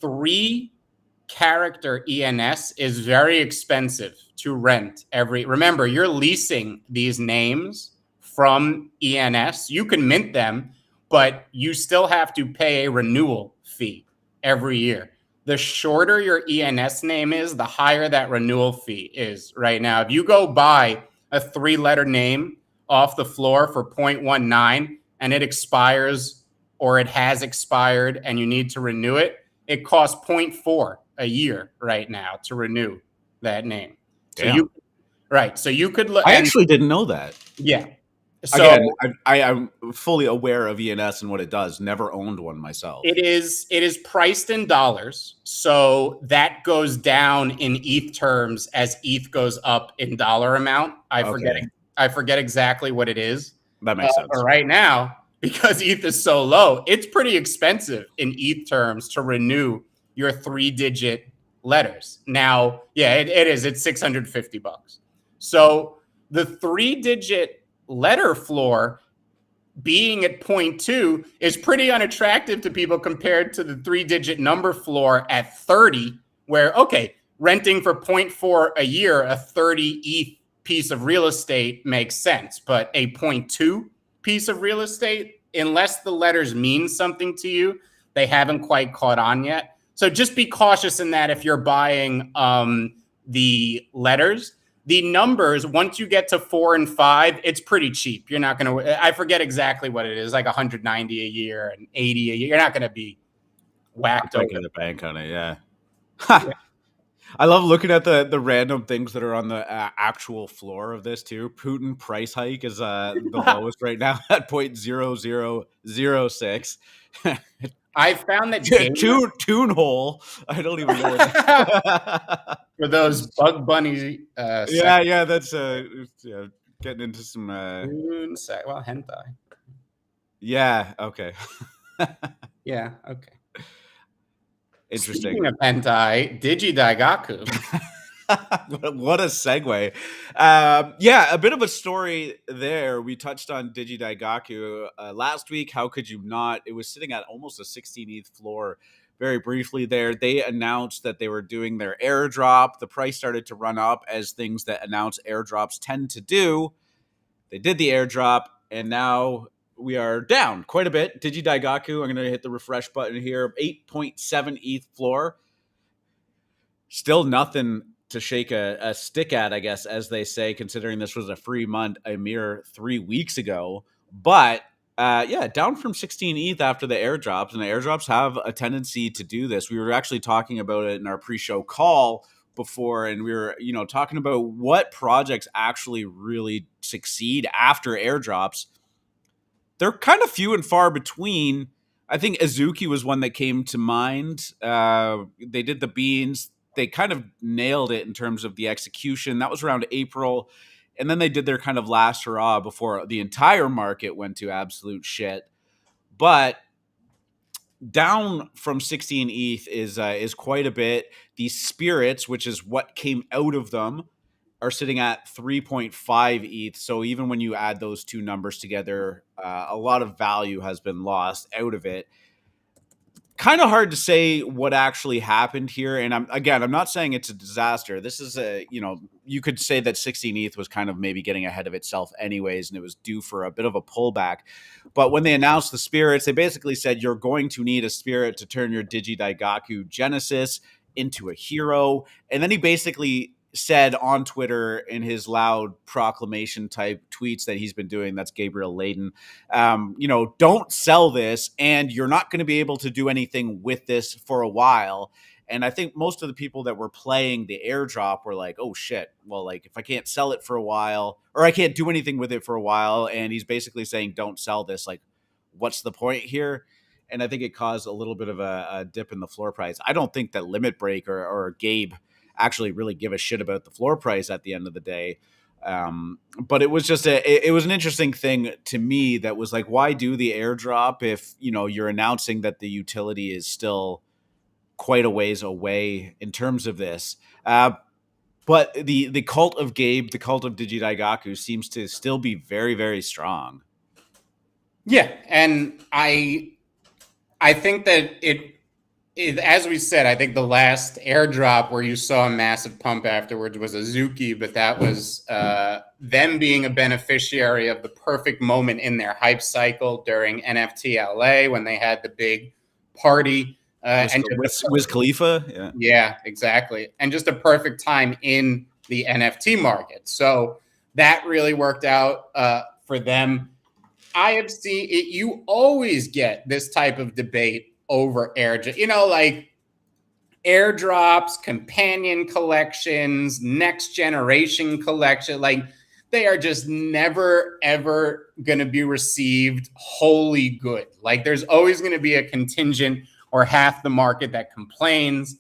B: 3-character ENS is very expensive to rent remember, you're leasing these names from ENS. You can mint them, but you still have to pay a renewal fee every year. The shorter your ENS name is, the higher that renewal fee is right now. If you go buy a 3-letter name off the floor for 0.19 and it expires, or it has expired and you need to renew it, it costs 0.4 a year right now to renew that name. So so you could look.
A: I actually didn't know that.
B: Yeah.
A: So again, I'm fully aware of ENS and what it does. Never owned one myself.
B: It is priced in dollars, so that goes down in ETH terms as ETH goes up in dollar amount. I forget exactly what it is.
A: That makes sense.
B: But right now, because ETH is so low, it's pretty expensive in ETH terms to renew your 3-digit letters. Now, yeah, it is. It's $650. So the 3-digit letter floor being at 0.2 is pretty unattractive to people compared to the 3-digit number floor at 30, where, okay, renting for 0.4 a year, a 30 ETH piece of real estate makes sense. But a 0.2 piece of real estate, unless the letters mean something to you, they haven't quite caught on yet. So just be cautious in that if you're buying the letters. The numbers, once you get to 4 and 5, it's pretty cheap. You're not going to, I forget exactly what it is, like 190 a year and 80 a year. You're not going to be whacked over.
A: The bank on it, yeah. Yeah. I love looking at the random things that are on the actual floor of this too. Putin price hike is the lowest right now at 0.0006.
B: I found that
A: tune hole. I don't even know
B: for those Bug Bunny.
A: Yeah, that's getting into some
B: hentai.
A: Yeah. Okay.
B: Yeah. Okay.
A: Interesting.
B: Speaking of hentai, Digidaigaku.
A: What a segue. Yeah, a bit of a story there. We touched on Digidaigaku last week. How could you not? It was sitting at almost a 16 ETH floor very briefly there. They announced that they were doing their airdrop. The price started to run up, as things that announce airdrops tend to do. They did the airdrop, and now we are down quite a bit. Digidaigaku, I'm going to hit the refresh button here. 8.7 ETH floor. Still nothing to shake a stick at, I guess, as they say, considering this was a free month a mere 3 weeks ago. But yeah, down from 16 ETH after the airdrops, and the airdrops have a tendency to do this. We were actually talking about it in our pre-show call before, and we were, talking about what projects actually really succeed after airdrops. They're kind of few and far between. I think Azuki was one that came to mind. They did the beans. They kind of nailed it in terms of the execution. That was around April. And then they did their kind of last hurrah before the entire market went to absolute shit. But down from 16 ETH is quite a bit. These spirits, which is what came out of them, are sitting at 3.5 ETH. So even when you add those two numbers together, a lot of value has been lost out of it. Kind of hard to say what actually happened here. And I'm not saying it's a disaster. This is you could say that 16 ETH was kind of maybe getting ahead of itself anyways, and it was due for a bit of a pullback. But when they announced the spirits, they basically said you're going to need a spirit to turn your Digidaigaku Genesis into a hero. And then he basically said on Twitter in his loud proclamation type tweets that he's been doing, that's Gabriel Layden, don't sell this, and you're not going to be able to do anything with this for a while. And I think most of the people that were playing the airdrop were like, oh shit, well, like if I can't sell it for a while, or I can't do anything with it for a while, and he's basically saying don't sell this, like what's the point here? And I think it caused a little bit of a dip in the floor price. I don't think that Limit Break or Gabe actually really give a shit about the floor price at the end of the day. But it was just it was an interesting thing to me that was like, why do the airdrop if, you're announcing that the utility is still quite a ways away in terms of this. But the cult of Gabe, the cult of Digidaigaku seems to still be very, very strong.
B: Yeah. And I think that as we said, I think the last airdrop where you saw a massive pump afterwards was Azuki, but that was them being a beneficiary of the perfect moment in their hype cycle during NFT LA when they had the big party.
A: Wiz Khalifa?
B: Yeah, exactly. And just a perfect time in the NFT market. So that really worked out for them. I have seen it. You always get this type of debate over airdrop, like airdrops, companion collections, next generation collection, like they are just never, ever going to be received wholly good. Like there's always going to be a contingent or half the market that complains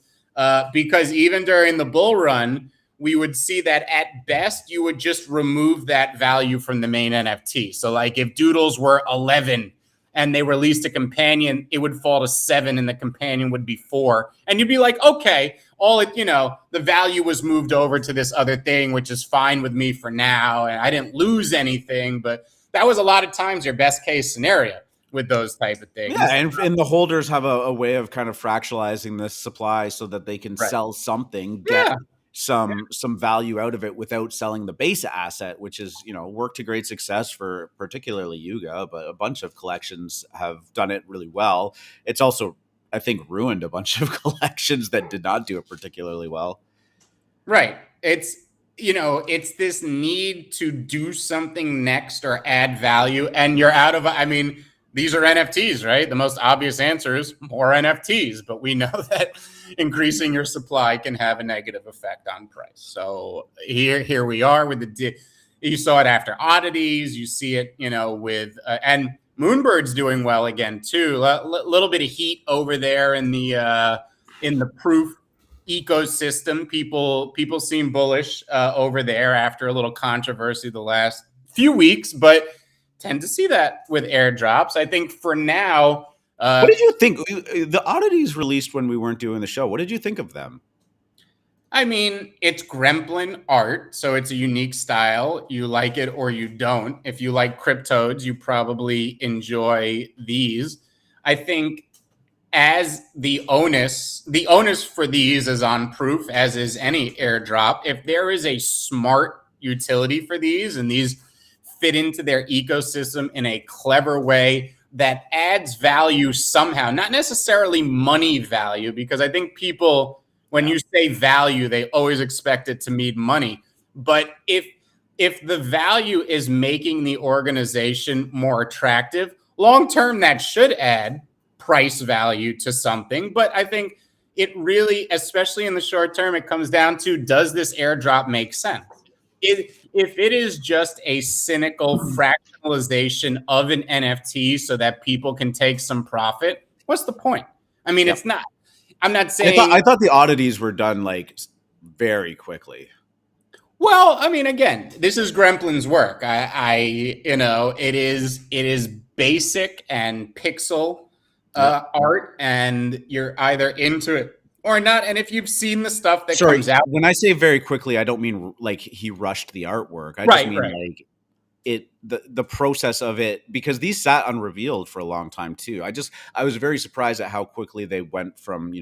B: because even during the bull run, we would see that at best, you would just remove that value from the main NFT. So like if Doodles were 11 and they released a companion, it would fall to 7 and the companion would be 4. And you'd be like, okay, the value was moved over to this other thing, which is fine with me for now. And I didn't lose anything, but that was a lot of times your best case scenario with those type of things.
A: Yeah, and the holders have a way of kind of fractionalizing this supply so that they can sell something, get some value out of it without selling the base asset, which is, worked to great success for particularly Yuga, but a bunch of collections have done it really well. It's also, I think, ruined a bunch of collections that did not do it particularly well.
B: Right. It's this need to do something next or add value, and you're out of, these are NFTs, right? The most obvious answer is more NFTs, but we know that increasing your supply can have a negative effect on price. So here we are with you saw it after oddities. You see it, with and Moonbird's doing well again too. Little bit of heat over there in the proof ecosystem. People seem bullish over there after a little controversy the last few weeks, but tend to see that with airdrops. I think for now.
A: What did you think? The oddities released when we weren't doing the show. What did you think of them?
B: It's Gremlin art, so it's a unique style. You like it or you don't. If you like Cryptodes, you probably enjoy these. I think as the onus for these is on proof, as is any airdrop. If there is a smart utility for these and these fit into their ecosystem in a clever way that adds value somehow, not necessarily money value, because I think people, when you say value, they always expect it to mean money. But if the value is making the organization more attractive, long term, that should add price value to something. But I think it really, especially in the short term, it comes down to, does this airdrop make sense? If it is just a cynical fractionalization of an NFT so that people can take some profit, what's the point? I mean, it's not. I'm not saying.
A: I thought the oddities were done like very quickly.
B: Well, I mean, again, this is Gremplin's work. It is basic and pixel art, and you're either into it or not. And if you've seen the stuff that comes out,
A: when I say very quickly, I don't mean like he rushed the artwork. I just mean like the process of it, because these sat unrevealed for a long time too. I was very surprised at how quickly they went from,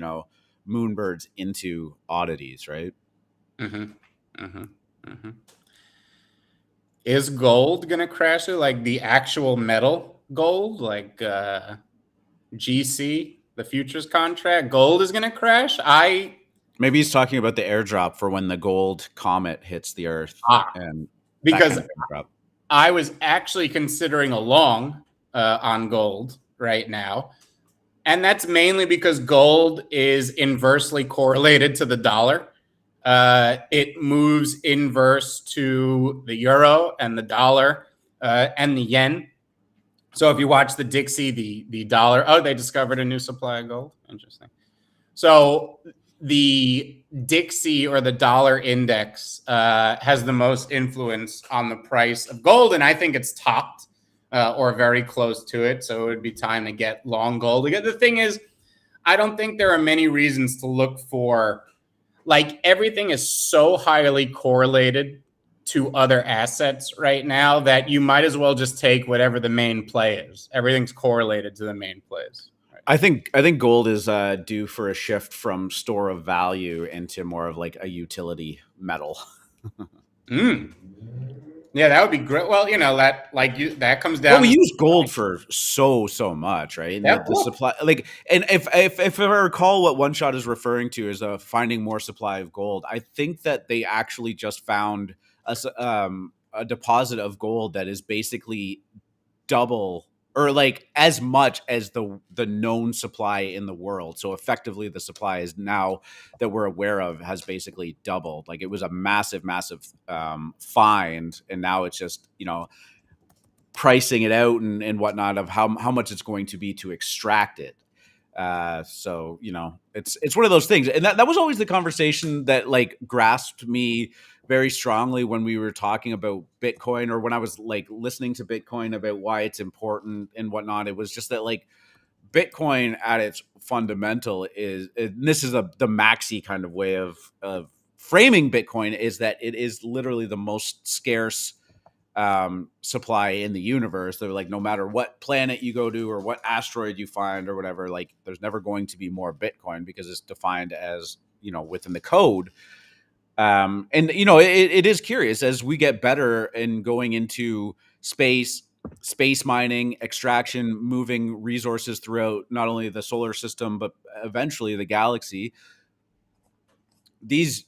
A: moonbirds into oddities, right?
B: Is gold gonna crash it, like the actual metal gold, like GC, the futures contract? Gold is gonna crash.
A: Maybe he's talking about the airdrop for when the gold comet hits the Earth, and
B: because I was actually considering a long on gold right now, and that's mainly because gold is inversely correlated to the dollar. It moves inverse to the euro and the dollar and the yen. So if you watch the Dixie, the dollar, they discovered a new supply of gold. Interesting. So the Dixie, or the dollar index, has the most influence on the price of gold, and I think it's topped or very close to it. So it would be time to get long gold. The thing is, I don't think there are many reasons to look for. Like, everything is so highly correlated to other assets right now that you might as well just take whatever the main play is. Everything's correlated to the main plays. Right?
A: I think gold is due for a shift from store of value into more of like a utility metal.
B: Yeah, that would be great. Well, that comes down.
A: Well, we use gold for so much, right?
B: Yeah,
A: the supply, like, and if I recall what One Shot is referring to as finding more supply of gold, I think that they actually just found a deposit of gold that is basically double, or like as much as the known supply in the world. So effectively, the supply is now that we're aware of has basically doubled. Like, it was a massive find, and now it's just pricing it out and whatnot of how much it's going to be to extract it. So it's one of those things, and that was always the conversation that like grasped me very strongly when we were talking about Bitcoin, or when I was like listening to Bitcoin about why it's important and whatnot. It was just that, like, Bitcoin at its fundamental is, and this is the maxi kind of way of framing Bitcoin, is that it is literally the most scarce supply in the universe. They're like, no matter what planet you go to or what asteroid you find or whatever, like, there's never going to be more Bitcoin because it's defined as, within the code. And it is curious as we get better in going into space mining, extraction, moving resources throughout not only the solar system, but eventually the galaxy. These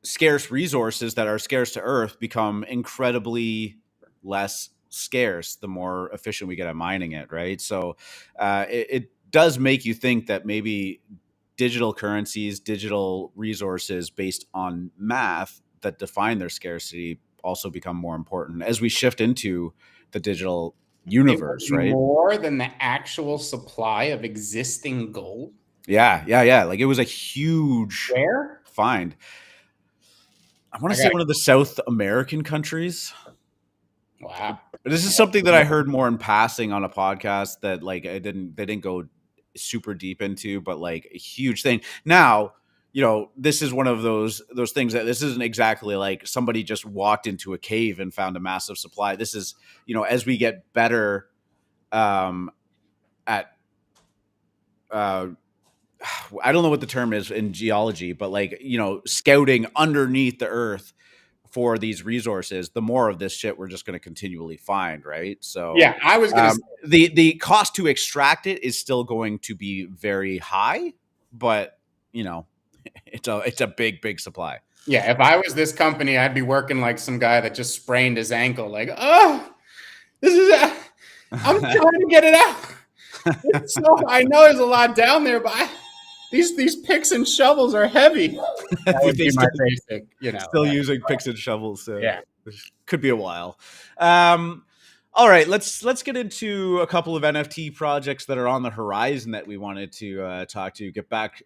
A: scarce resources that are scarce to Earth become incredibly less scarce the more efficient we get at mining it, right? So it does make you think that maybe digital currencies, digital resources based on math that define their scarcity also become more important as we shift into the digital universe, right?
B: More than the actual supply of existing gold.
A: Yeah. Like, it was a huge find. I want to say one of the South American countries.
B: Wow.
A: This is something that I heard more in passing on a podcast that, like, they didn't go super deep into, but like a huge thing. Now, this is one of those things that this isn't exactly like somebody just walked into a cave and found a massive supply. This is, as we get better at I don't know what the term is in geology, but like, you know, scouting underneath the earth for these resources, the more of this shit we're just going to continually find, right? So
B: yeah, I was going to
A: the cost to extract it is still going to be very high, but you know, it's a big supply.
B: Yeah, if I was this company, I'd be working like some guy that just sprained his ankle. Like, oh, this is I'm trying to get it out. So I know there's a lot down there, but these picks and shovels are heavy. That would be my basic, you know.
A: Still using picks and shovels. So
B: yeah,
A: could be a while. All right, let's get into a couple of NFT projects that are on the horizon that we wanted to get back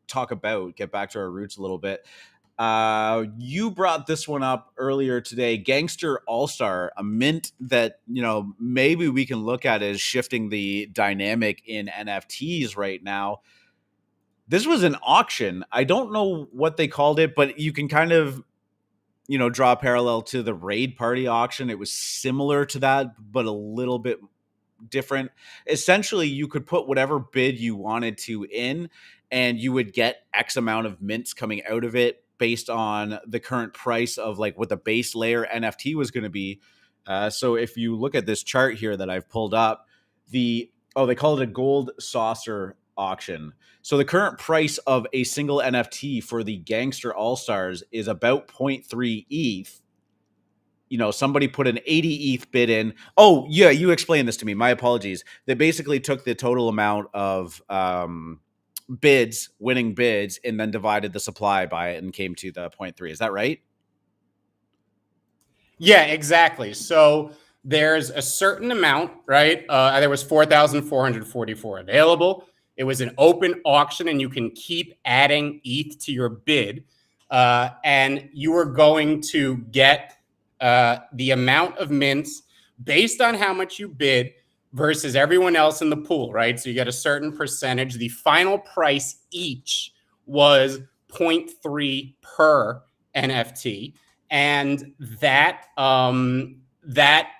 A: to our roots a little bit. You brought this one up earlier today, Gangster All-Star, a mint that, you know, maybe we can look at as shifting the dynamic in NFTs right now. This was an auction. I don't know what they called it, but you can kind of, you know, draw a parallel to the Raid Party auction. It was similar to that, but a little bit different. Essentially, you could put whatever bid you wanted to in, and you would get X amount of mints coming out of it based on the current price of like what the base layer NFT was going to be. So if you look at this chart here that I've pulled up, they call it a gold saucer auction. So the current price of a single NFT for the Gangster All-Stars is about 0.3 ETH. You know, somebody put an 80 ETH bid in. Oh, yeah, you explained this to me. My apologies. They basically took the total amount of winning bids, and then divided the supply by it and came to the 0.3. Is that right?
B: Yeah, exactly. So there's a certain amount, right? There was 4,444 available. It was an open auction, and you can keep adding ETH to your bid. And you are going to get the amount of mints based on how much you bid versus everyone else in the pool, right? So you get a certain percentage. The final price each was 0.3 per NFT. And that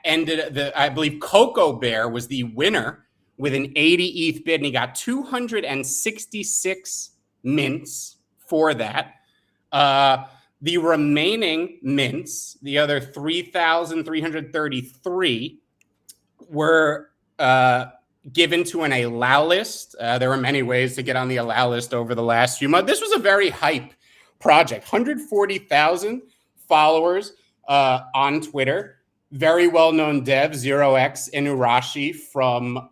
B: ended, I believe Cocoa Bear was the winner with an 80 ETH bid, and he got 266 mints for that. The remaining mints, the other 3,333, were given to an allow list. There were many ways to get on the allow list over the last few months. This was a very hype project. 140,000 followers on Twitter. Very well-known dev, 0x Inurashi from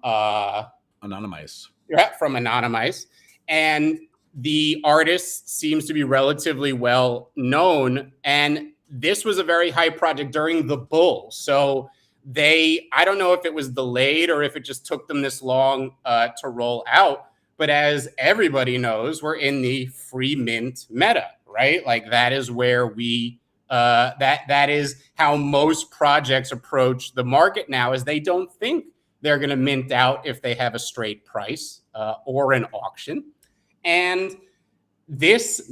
A: Anonymice.
B: Yeah, from Anonymice. And the artist seems to be relatively well known. And this was a very high project during the bull. So I don't know if it was delayed or if it just took them this long to roll out. But as everybody knows, we're in the free mint meta, right? Like that is where that is how most projects approach the market now, is they don't think they're going to mint out if they have a straight price or an auction. And this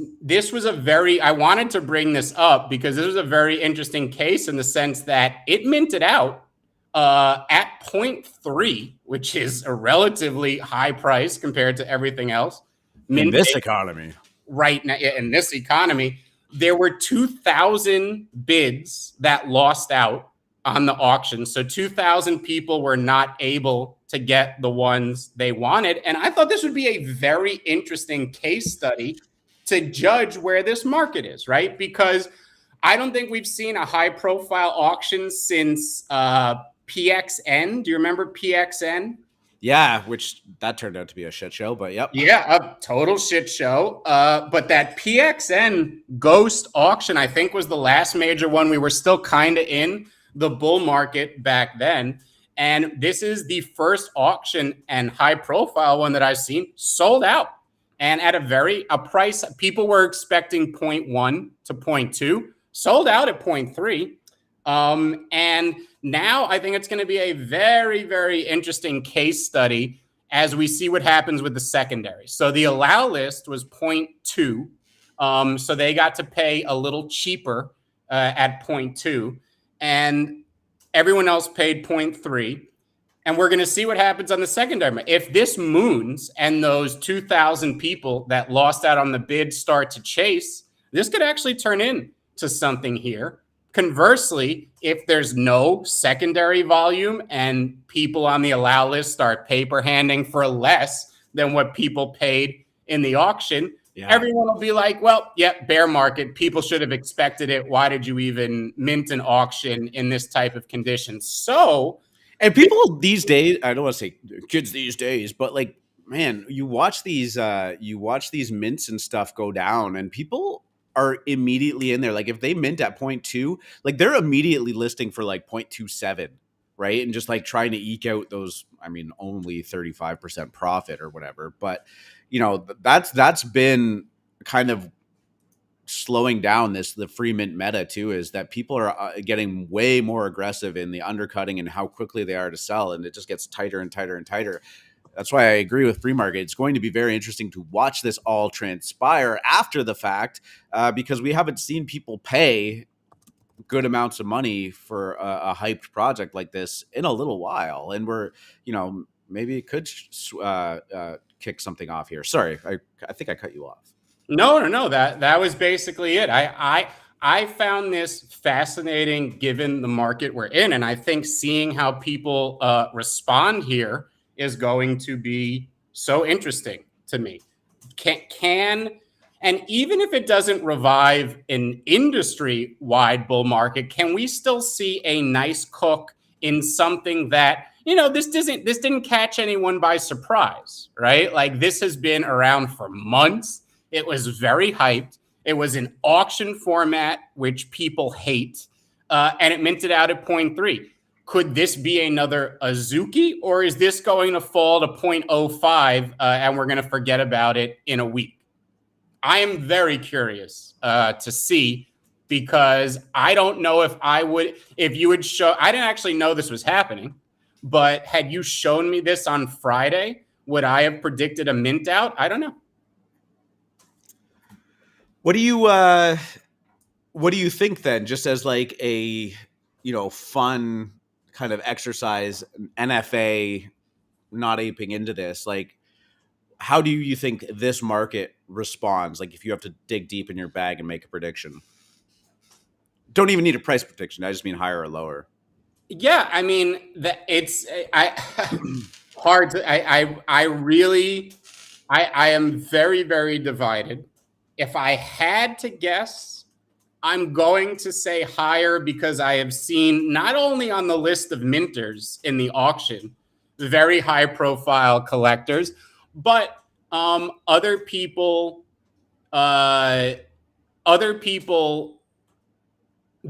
B: was I wanted to bring this up because this was a very interesting case in the sense that it minted out at 0.3, which is a relatively high price compared to everything else.
A: In this economy.
B: Right now, in this economy, there were 2,000 bids that lost out on the auction. So 2,000 people were not able to get the ones they wanted. And I thought this would be a very interesting case study to judge where this market is, right? Because I don't think we've seen a high profile auction since PXN. Do you remember PXN?
A: Yeah, which that turned out to be a shit show, but yep.
B: Yeah, a total shit show. But that PXN Ghost auction, I think, was the last major one. We were still kind of in the bull market back then. And this is the first auction and high profile one that I've seen sold out. And at a price, people were expecting 0.1 to 0.2, sold out at 0.3. And now I think it's going to be a very, very interesting case study as we see what happens with the secondary. So the allow list was 0.2. So they got to pay a little cheaper at 0.2. And everyone else paid 0.3. And we're going to see what happens on the secondary market. If this moons and those 2,000 people that lost out on the bid start to chase, this could actually turn into something here. Conversely, if there's no secondary volume and people on the allow list start paper handing for less than what people paid in the auction, everyone will be like, well, yeah, bear market. People should have expected it. Why did you even mint an auction in this type of condition? So,
A: and people these days, I don't want to say kids these days, but like, man, you watch these mints and stuff go down, and people are immediately in there. Like if they mint at 0.2, like they're immediately listing for like 0.27, right? And just like trying to eke out those, I mean, only 35% profit or whatever. But you know, that's been kind of slowing down the free mint meta too, is that people are getting way more aggressive in the undercutting and how quickly they are to sell. And it just gets tighter and tighter and tighter. That's why I agree with free market. It's going to be very interesting to watch this all transpire after the fact, because we haven't seen people pay good amounts of money for a hyped project like this in a little while. And we're, you know, maybe it could kick something off here. Sorry, I think I cut you off.
B: No. That was basically it. I found this fascinating given the market we're in, and I think seeing how people respond here is going to be so interesting to me. And even if it doesn't revive an industry-wide bull market, can we still see a nice cook in something that, you know, this didn't catch anyone by surprise, right? Like this has been around for months. It was very hyped. It was an auction format, which people hate, and it minted out at 0.3. Could this be another Azuki, or is this going to fall to 0.05 and we're going to forget about it in a week? I am very curious to see, because I don't know if you would show, I didn't actually know this was happening, but had you shown me this on Friday, would I have predicted a mint out? I don't know.
A: What do you think then, just as like a, you know, fun kind of exercise, NFA, not aping into this, like how do you think this market responds? Like if you have to dig deep in your bag and make a prediction, don't even need a price prediction. I just mean higher or lower.
B: Yeah, I mean it's hard to. I am very, very divided. If I had to guess, I'm going to say higher, because I have seen not only on the list of minters in the auction, very high profile collectors, but other people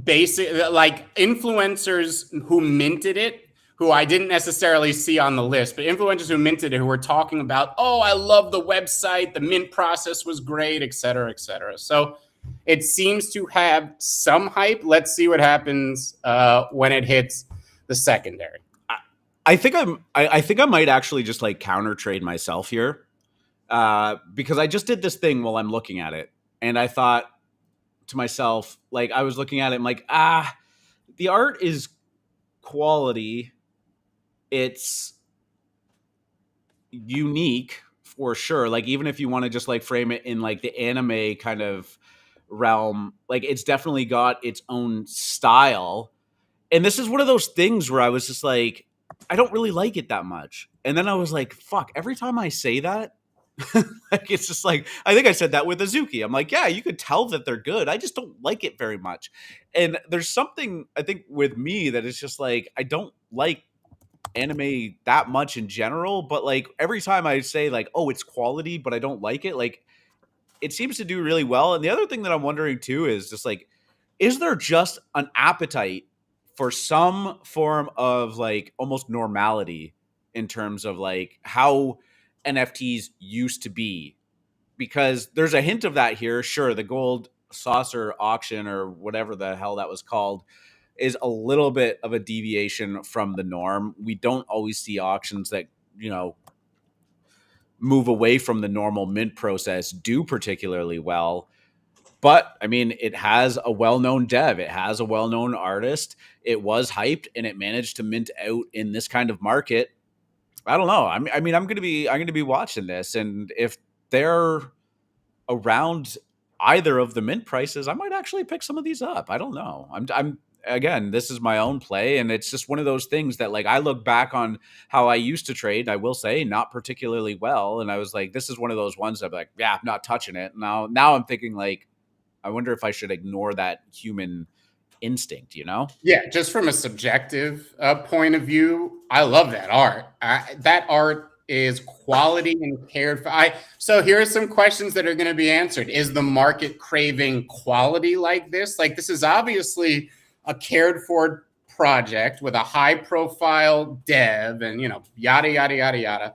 B: basically like influencers who minted it, who I didn't necessarily see on the list, but influencers who minted it, who were talking about, oh, I love the website, the mint process was great, et cetera, et cetera. So it seems to have some hype. Let's see what happens when it hits the secondary.
A: I think I might actually just like counter trade myself here, because I just did this thing while I'm looking at it, and I thought to myself, like I was looking at it, I'm like, the art is quality. It's unique for sure. Like even if you want to just like frame it in like the anime kind of realm, like it's definitely got its own style. And this is one of those things where I was just like, I don't really like it that much. And then I was like, fuck, every time I say that, like it's just like, I think I said that with Azuki. I'm like, yeah, you could tell that they're good. I just don't like it very much. And there's something I think with me that is just like, I don't like anime that much in general, but like every time I say like, oh, it's quality, but I don't like it, like it seems to do really well. And the other thing that I'm wondering too is just like, is there just an appetite for some form of like almost normality in terms of like how NFTs used to be? Because there's a hint of that here. Sure, the gold saucer auction or whatever the hell that was called is a little bit of a deviation from the norm. We don't always see auctions that, you know, move away from the normal mint process do particularly well. But I mean, it has a well-known dev. It has a well-known artist. It was hyped, and it managed to mint out in this kind of market. I don't know. I mean, I'm gonna be watching this, and if they're around either of the mint prices, I might actually pick some of these up. I don't know. I'm again, this is my own play, and it's just one of those things that, like, I look back on how I used to trade. I will say, not particularly well, and I was like, this is one of those ones that I'm like, yeah, I'm not touching it. Now I'm thinking, like, I wonder if I should ignore that human instinct, you know?
B: Yeah, just from a subjective point of view, I love that art. That art is quality and cared for. So here are some questions that are going to be answered. Is the market craving quality like this? Like, this is obviously a cared for project with a high profile dev and, you know, yada, yada, yada, yada.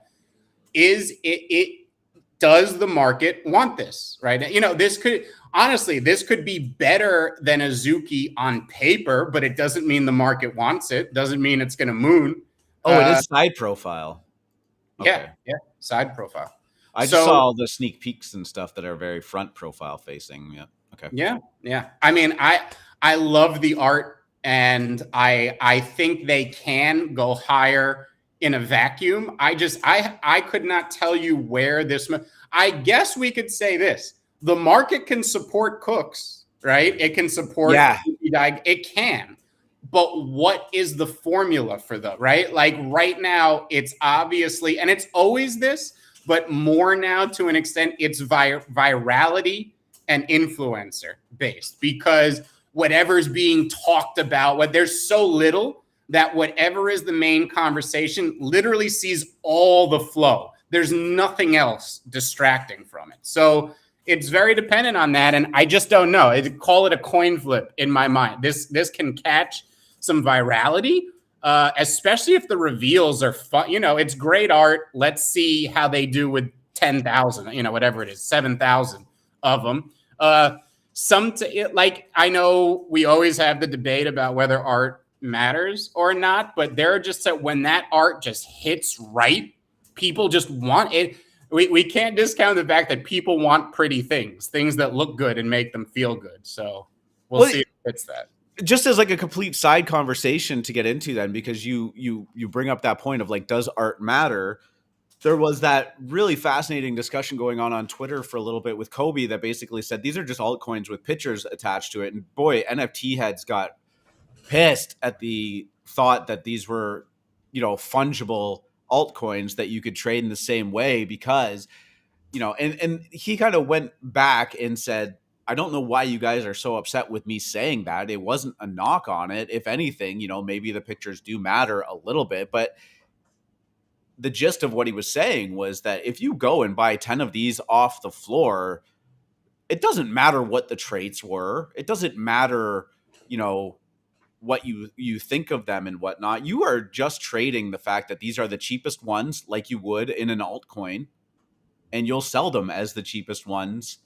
B: Is it does the market want this, right? You know, this could be better than Azuki on paper, but it doesn't mean the market wants it. Doesn't mean it's going to moon.
A: Oh, it is side profile.
B: Okay. Yeah, side profile.
A: I just saw all the sneak peeks and stuff that are very front profile facing. Yeah. Okay.
B: Yeah. I mean, I love the art, and I think they can go higher in a vacuum. I could not tell you where this. I guess we could say this: the market can support cooks, right? It can support.
A: Yeah.
B: It can. But what is the formula for the, right? Like right now, it's obviously, and it's always this, but more now to an extent, it's virality and influencer based, because whatever's being talked about, there's so little that whatever is the main conversation literally sees all the flow. There's nothing else distracting from it. So it's very dependent on that. And I just don't know. I'd call it a coin flip in my mind. This can catch some virality, especially if the reveals are fun. You know, it's great art. Let's see how they do with 10,000, you know, whatever it is, 7,000 of them. Like, I know we always have the debate about whether art matters or not, but there are just that when that art just hits right, people just want it. We can't discount the fact that people want pretty things that look good and make them feel good. So we'll see if it fits that.
A: Just as like a complete side conversation to get into then, because you bring up that point of like, does art matter? There was that really fascinating discussion going on Twitter for a little bit with Kobe that basically said these are just altcoins with pictures attached to it. And boy, NFT heads got pissed at the thought that these were, you know, fungible altcoins that you could trade in the same way, because, you know, and he kind of went back and said, I don't know why you guys are so upset with me saying that. It wasn't a knock on it. If anything, you know, maybe the pictures do matter a little bit, but the gist of what he was saying was that if you go and buy 10 of these off the floor, it doesn't matter what the traits were. It doesn't matter, you know, what you think of them and whatnot. You are just trading the fact that these are the cheapest ones, like you would in an altcoin, and you'll sell them as the cheapest ones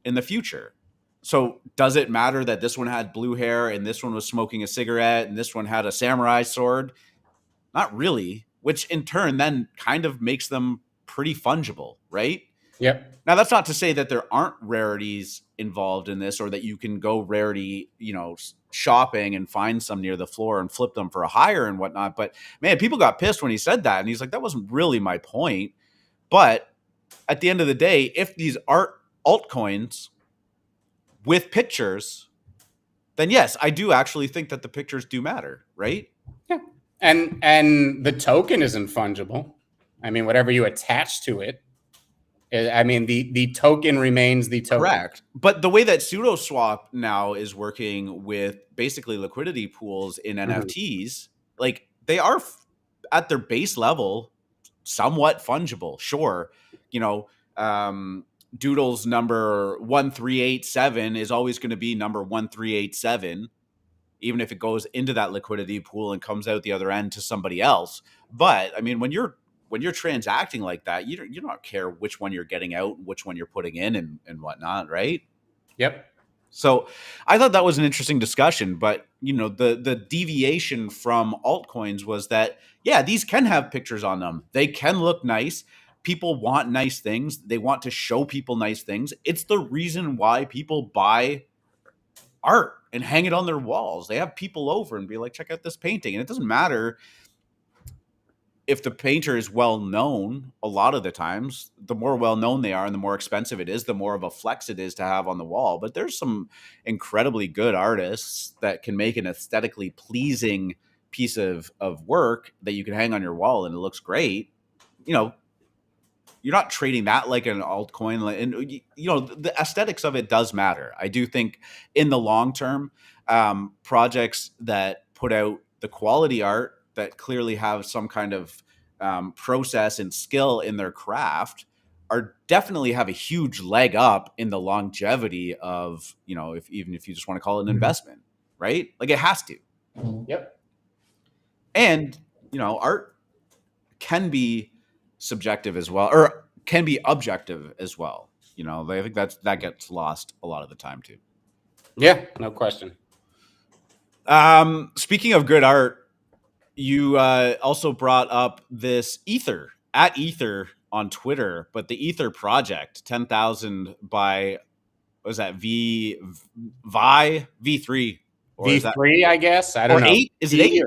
A: in the future. So does it matter that this one had blue hair and this one was smoking a cigarette and this one had a samurai sword? Not really, which in turn then kind of makes them pretty fungible, right?
B: Yep.
A: Now, that's not to say that there aren't rarities involved in this, or that you can go rarity, you know, shopping and find some near the floor and flip them for a higher and whatnot. But man, people got pissed when he said that. And he's like, that wasn't really my point. But at the end of the day, if these art altcoins with pictures, then yes, I do actually think that the pictures do matter, right?
B: Yeah. And the token isn't fungible. I mean, whatever you attach to it, I mean, the token remains the token.
A: Correct. But the way that SudoSwap now is working with basically liquidity pools in NFTs, like, they are at their base level somewhat fungible. Sure. You know, Doodle's number 1387 is always going to be number 1387, even if it goes into that liquidity pool and comes out the other end to somebody else. But I mean, when you're transacting like that, you don't care which one you're getting out, which one you're putting in and whatnot, right?
B: Yep.
A: So I thought that was an interesting discussion. But, you know, the deviation from altcoins was that, yeah, these can have pictures on them. They can look nice. people want nice things. They want to show people nice things. It's the reason why people buy art and hang it on their walls. They have people over and be like, check out this painting. And it doesn't matter if the painter is well known. A lot of the times, the more well known they are and the more expensive it is, the more of a flex it is to have on the wall. But there's some incredibly good artists that can make an aesthetically pleasing piece of work that you can hang on your wall and it looks great. You know, you're not trading that like an altcoin. And, you know, the aesthetics of it does matter. I do think in the long term, projects that put out the quality art that clearly have some kind of process and skill in their craft are definitely have a huge leg up in the longevity of, you know, even if you just want to call it an investment, right? Like it has to.
B: Yep.
A: And, you know, art can be subjective as well, or can be objective as well. You know, I think that gets lost a lot of the time too.
B: Yeah, no question.
A: Speaking of good art, you also brought up this Ether at Ether on Twitter, but the Ether project 10,000 by, what was that, V3 or
B: V3, I guess. I don't know.
A: 8? Is it 8?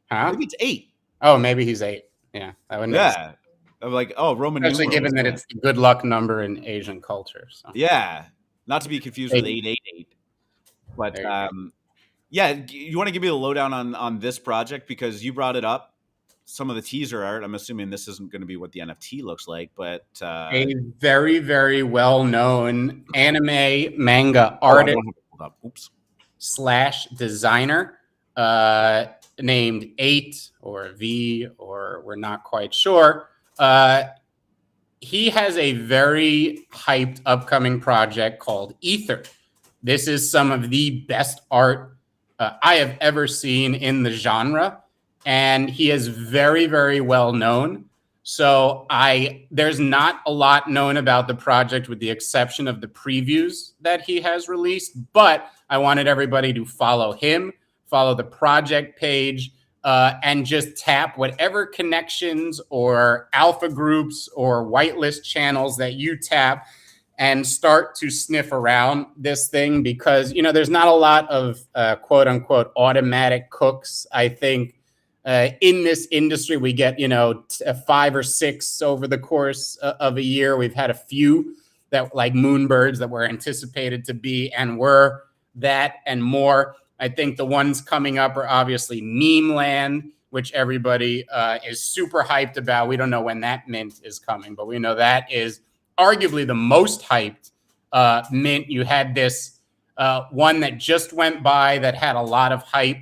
B: Huh?
A: I think it's 8.
B: Oh, maybe he's 8. Yeah, I wouldn't.
A: Yeah, I'm like, oh, Roman numerals.
B: Especially given that it's the good luck number in Asian culture. So.
A: Yeah, not to be confused with 888. But yeah, you want to give me the lowdown on this project because you brought it up. Some of the teaser art. I'm assuming this isn't going to be what the NFT looks like, but
B: a very, very well-known anime manga artist / designer named 8 or V, or we're not quite sure. He has a very hyped upcoming project called Ether. This is some of the best art I have ever seen in the genre. And he is very, very well known. So there's not a lot known about the project with the exception of the previews that he has released. But I wanted everybody to follow him, follow the project page, and just tap whatever connections or alpha groups or whitelist channels that you tap and start to sniff around this thing because, you know, there's not a lot of quote unquote automatic cooks. I think in this industry, we get, you know, 5 or 6 over the course of a year. We've had a few that like moonbirds that were anticipated to be and were that and more. I think the ones coming up are obviously Meme Land, which everybody is super hyped about. We don't know when that mint is coming, but we know that is arguably the most hyped mint. You had this one that just went by that had a lot of hype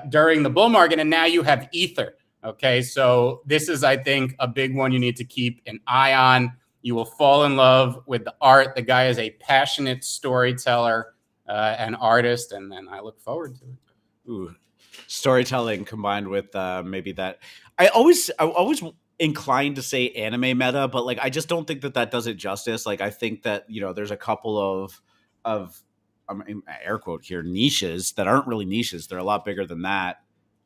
B: during the bull market, and now you have Ether. Okay, so this is, I think, a big one you need to keep an eye on. You will fall in love with the art. The guy is a passionate storyteller and artist, and then I look forward to it.
A: Ooh, storytelling combined with maybe that. I always inclined to say anime meta, but like I just don't think that does it justice. Like I think that, you know, there's a couple of I mean, air quote here, niches that aren't really niches. They're a lot bigger than that,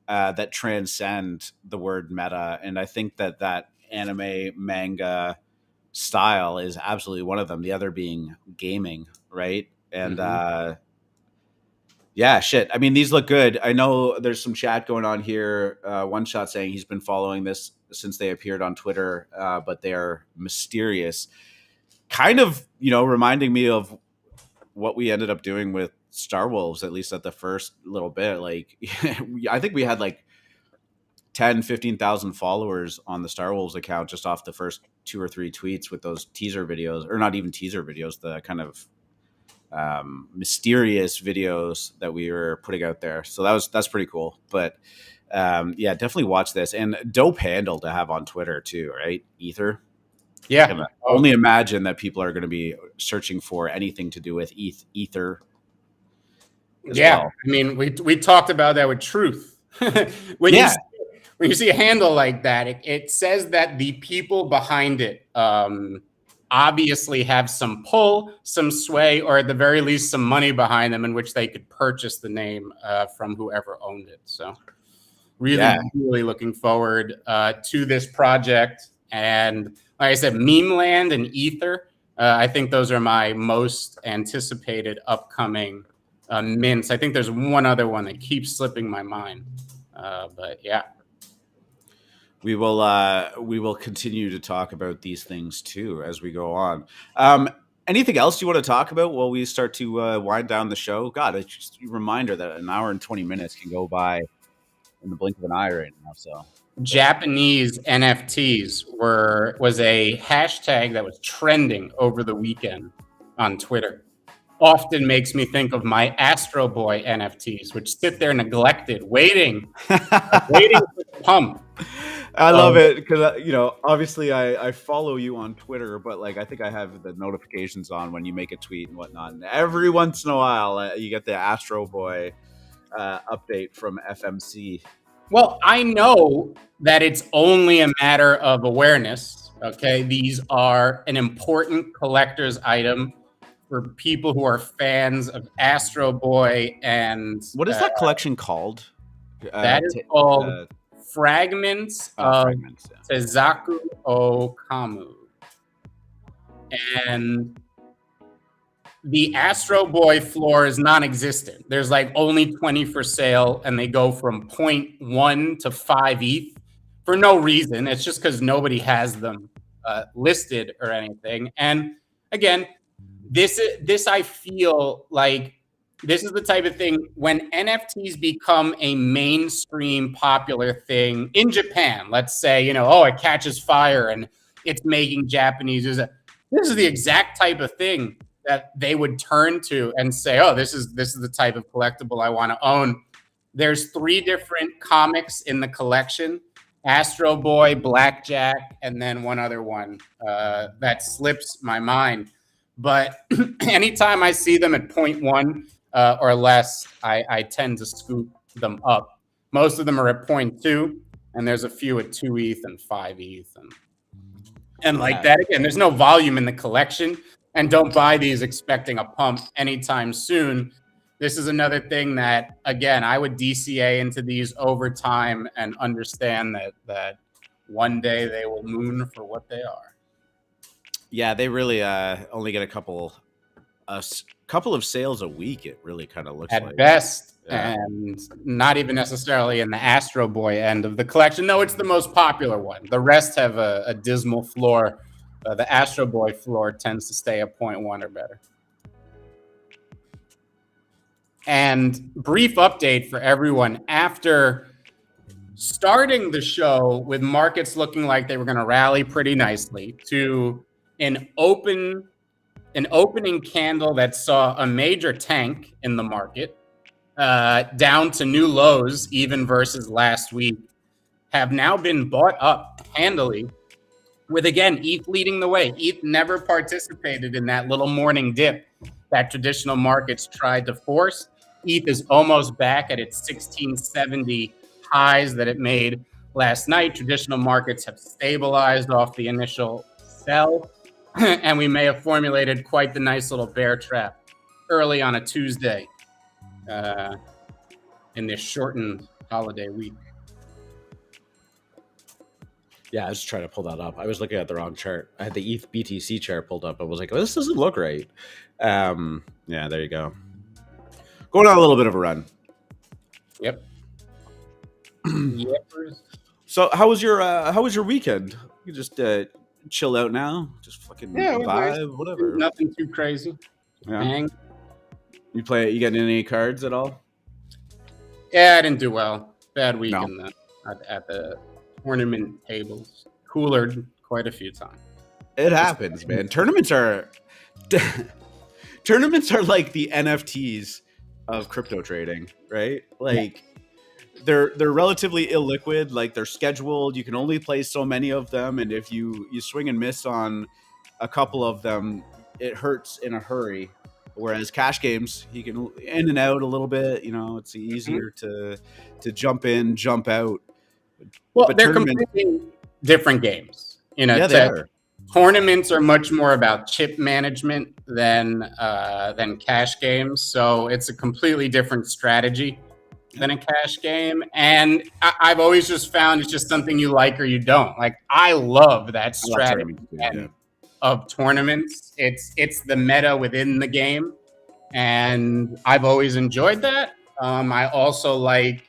A: that transcend the word meta. And I think that anime manga style is absolutely one of them. The other being gaming, right? And yeah, shit. I mean, these look good. I know there's some chat going on here. One shot saying he's been following this since they appeared on Twitter, but they are mysterious. Kind of, you know, reminding me of what we ended up doing with Star Wolves, at least at the first little bit. Like, I think we had like 10, 15,000 followers on the Star Wolves account just off the first 2 or 3 tweets with those teaser videos, or not even teaser videos, the kind of mysterious videos that we were putting out there. So that's pretty cool. But yeah, definitely watch this. And dope handle to have on Twitter too, right? Ether.
B: Yeah.
A: I only imagine that people are going to be searching for anything to do with Ether.
B: Yeah. Well. I mean, we talked about that with Truth. When you see a handle like that, it says that the people behind it obviously have some pull, some sway, or at the very least some money behind them in which they could purchase the name from whoever owned it. So really looking forward to this project. And like I said, Meme Land and Ether, I think those are my most anticipated upcoming mints. I think there's one other one that keeps slipping my mind. But yeah.
A: We will continue to talk about these things too as we go on. Anything else you want to talk about while we start to wind down the show? God, it's just a reminder that an hour and 20 minutes can go by in the blink of an eye right now. So
B: Japanese NFTs was a hashtag that was trending over the weekend on Twitter. Often makes me think of my Astro Boy NFTs, which sit there neglected, waiting for the pump.
A: I love it because obviously I follow you on Twitter, but like I think I have the notifications on when you make a tweet and whatnot. And every once in a while, you get the Astro Boy update from FMC.
B: Well, I know that it's only a matter of awareness. Okay, these are an important collector's item for people who are fans of Astro Boy. And
A: what is that collection called?
B: That is called Fragments of Tezaku Okamu. And the Astro Boy floor is non-existent. There's like only 20 for sale, and they go from 0.1 to 5 ETH for no reason. It's just because nobody has them listed or anything. And again, this I feel like this is the type of thing when NFTs become a mainstream popular thing in Japan. Let's say, it catches fire and it's making Japanese. This is the exact type of thing that they would turn to and say, oh, this is the type of collectible I want to own. There's 3 different comics in the collection: Astro Boy, Blackjack, and then one other one that slips my mind. But anytime I see them at 0.1 or less, I tend to scoop them up. Most of them are at 0.2, and there's a few at 2 ETH and 5 ETH. And like that, again, there's no volume in the collection. And don't buy these expecting a pump anytime soon. This is another thing that, again, I would DCA into these over time and understand that one day they will moon for what they are.
A: Yeah, they really only get a couple of sales a week. It really kind of looks like
B: at best, and not even necessarily in the Astro Boy end of the collection. No, it's the most popular one. The rest have a dismal floor. The Astro Boy floor tends to stay at 0.1 or better. And brief update for everyone. After starting the show with markets looking like they were going to rally pretty nicely to an opening candle that saw a major tank in the market, down to new lows even versus last week, have now been bought up handily, with, again, ETH leading the way. ETH never participated in that little morning dip that traditional markets tried to force. ETH is almost back at its 1670 highs that it made last night. Traditional markets have stabilized off the initial sell, and we may have formulated quite the nice little bear trap early on a Tuesday in this shortened holiday week.
A: Yeah, I was just trying to pull that up. I was looking at the wrong chart. I had the ETH BTC chart pulled up. I was like, oh, this doesn't look right. Yeah, there you go. Going on a little bit of a run.
B: Yep.
A: So how was your weekend? You just chill out now? Just fucking vibe, whatever.
B: Nothing too crazy.
A: Yeah. Hang. You getting any cards at all?
B: Yeah, I didn't do well. Bad week at the tournament tables. Coolered quite a few times.
A: It happens, man. Tournaments are like the NFTs of crypto trading, right? Like they're relatively illiquid, like they're scheduled. You can only play so many of them, and if you swing and miss on a couple of them, it hurts in a hurry. Whereas cash games, you can in and out a little bit, it's easier to jump in, jump out.
B: Well, they're completely different games. They are. Tournaments are much more about chip management than cash games, so it's a completely different strategy. than a cash game. And I've always just found it's just something you like or you don't. Like, I love that strategy of tournaments. It's the meta within the game, and I've always enjoyed that. I also like,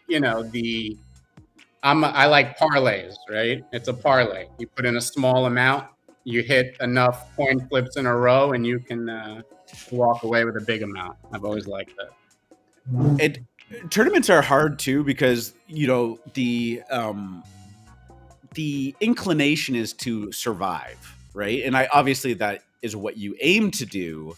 B: I like parlays, right? It's a parlay. You put in a small amount, you hit enough coin flips in a row, and you can walk away with a big amount. I've always liked that.
A: Tournaments are hard too because the inclination is to survive, right? And obviously that is what you aim to do.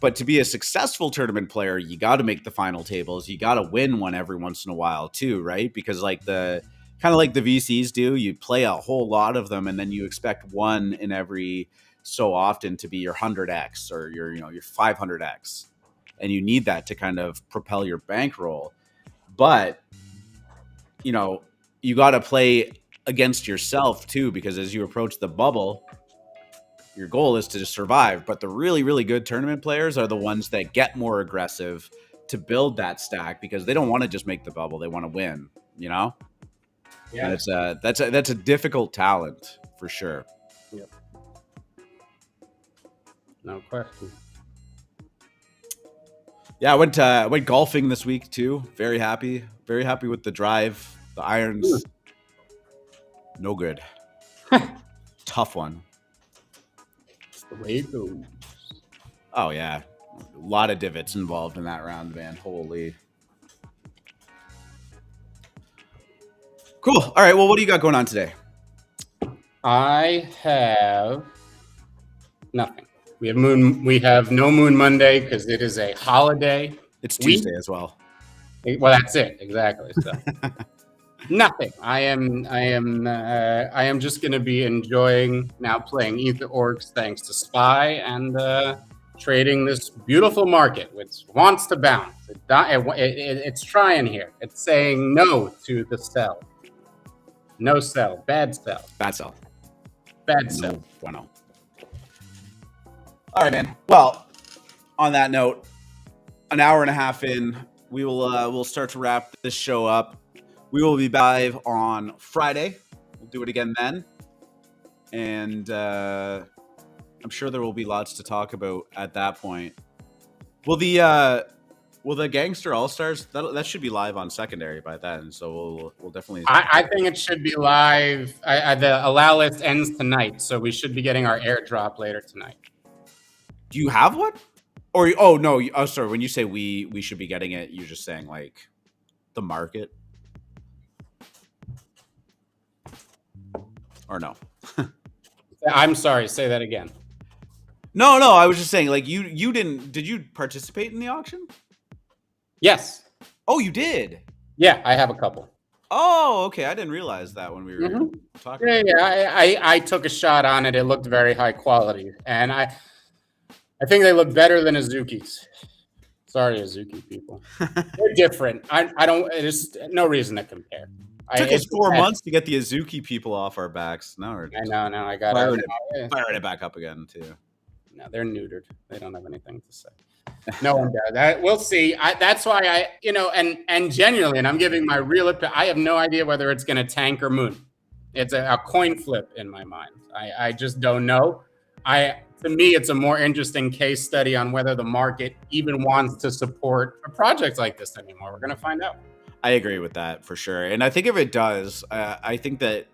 A: But to be a successful tournament player, you got to make the final tables. You got to win one every once in a while too, right? Because like the VCs do, you play a whole lot of them, and then you expect one in every so often to be your 100x or your 500x, and you need that to kind of propel your bankroll. But you got to play against yourself too, because as you approach the bubble, your goal is to just survive. But the really, really good tournament players are the ones that get more aggressive to build that stack because they don't want to just make the bubble. They want to win, Yeah. And that's a difficult talent for sure.
B: Yep. No question.
A: Yeah, I went golfing this week too. Very happy with the drive. The irons, no good. Tough one.
B: The way it goes.
A: Oh yeah, a lot of divots involved in that round, man. Holy. Cool. All right. Well, what do you got going on today?
B: I have nothing. We have no Moon Monday because it is a holiday.
A: It's Tuesday as well.
B: Well, that's it exactly. So nothing. I am just going to be enjoying now playing Ether Orcs thanks to Spy and trading this beautiful market which wants to bounce. It's trying here. It's saying no to the sell. No sell. Bad sell.
A: Bad sell.
B: Bad sell.
A: Bueno. All right, man. Well, on that note, an hour and a half in, we'll start to wrap this show up. We will be live on Friday. We'll do it again then. And I'm sure there will be lots to talk about at that point. Will the Gangster All-Stars, that should be live on Secondary by then, so we'll definitely...
B: I think it should be live. The allow list ends tonight, so we should be getting our airdrop later tonight.
A: Do you have one? Sorry, when you say we should be getting it, you're just saying like the market? Or no?
B: I'm sorry, say that again.
A: No, I was just saying like did you participate in the auction?
B: Yes.
A: Oh, you did?
B: Yeah, I have a couple.
A: Oh, okay. I didn't realize that when we were talking.
B: Yeah. I took a shot on it. It looked very high quality, and I think they look better than Azuki's. Sorry, Azuki people. They're different. I don't. There's no reason to compare.
A: It took us 4 months to get the Azuki people off our backs. Now
B: I know. I got
A: firing it back up again too.
B: No, they're neutered. They don't have anything to say. No one does. We'll see. That's why and genuinely, and I'm giving my real opinion. I have no idea whether it's going to tank or moon. It's a coin flip in my mind. I just don't know. To me, it's a more interesting case study on whether the market even wants to support a project like this anymore. We're going to find out.
A: I agree with that for sure. And I think if it does, I think that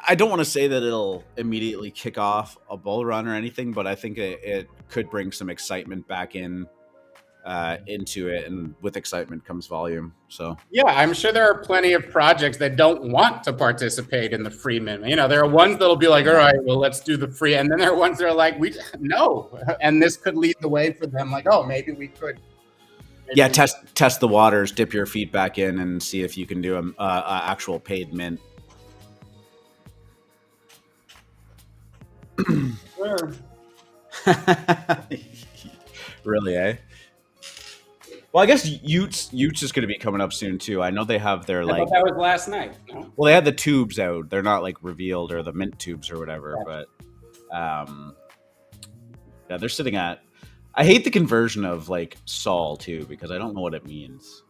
A: I don't want to say that it'll immediately kick off a bull run or anything, but I think it could bring some excitement back into it, and with excitement comes volume. So
B: yeah, I'm sure there are plenty of projects that don't want to participate in the free mint. There are ones that'll be like, all right, well, let's do the free, and then there are ones that are like, no, and this could lead the way for them. Like, oh, maybe we could.
A: Test the waters, dip your feet back in, and see if you can do an actual paid mint.
B: Sure.
A: Really, eh? Well, I guess Utes is going to be coming up soon too. I know they have their
B: I thought that was last night. No?
A: Well, they had the tubes out. They're not like revealed, or the mint tubes or whatever.
B: Yeah.
A: But they're sitting at. I hate the conversion of like Sol too, because I don't know what it means.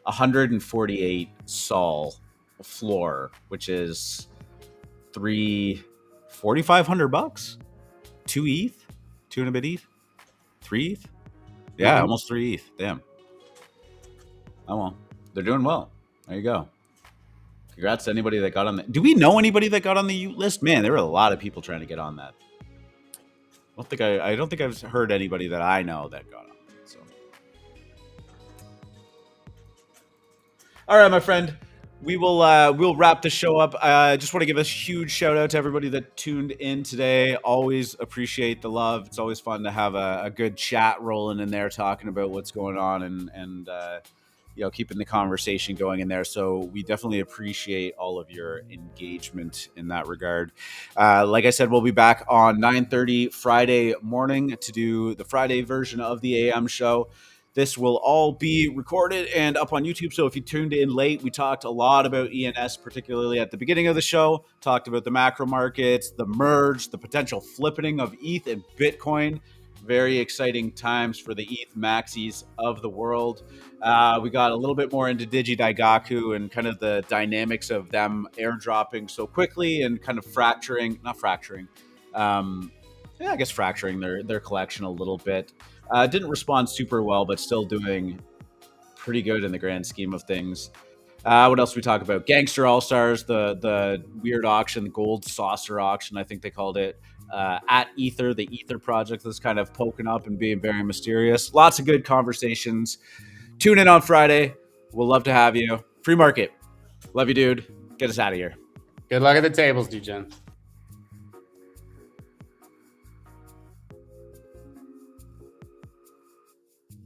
A: 148 sol floor, which is $4,500, 2 ETH, 2 and a bit ETH, 3 ETH. Yeah, almost 3 ETH. Damn. Oh well, they're doing well. There you go. Congrats to anybody that got on that. Do we know anybody that got on the Ute list? Man, there were a lot of people trying to get on that. I don't think I've heard anybody that I know that got on it. So, all right, my friend, we'll wrap the show up. I just want to give a huge shout out to everybody that tuned in today. Always appreciate the love. It's always fun to have a good chat rolling in there, talking about what's going on and keeping the conversation going in there. So we definitely appreciate all of your engagement in that regard. Like I said, we'll be back on 9:30 Friday morning to do the Friday version of the AM show. This will all be recorded and up on YouTube. So if you tuned in late, we talked a lot about ENS, particularly at the beginning of the show, talked about the macro markets, the merge, the potential flippening of ETH and Bitcoin. Very exciting times for the ETH maxis of the world. We got a little bit more into Digi-Daigaku and kind of the dynamics of them airdropping so quickly and kind of fracturing their collection a little bit. Didn't respond super well, but still doing pretty good in the grand scheme of things. What else we talk about? Gangster All-Stars, the weird auction, the gold saucer auction, I think they called it. At Ether, the Ether project that's kind of poking up and being very mysterious. Lots of good conversations. Tune in on Friday. We'll love to have you. Free market. Love you, dude. Get us out of here.
B: Good luck at the tables, Dujan.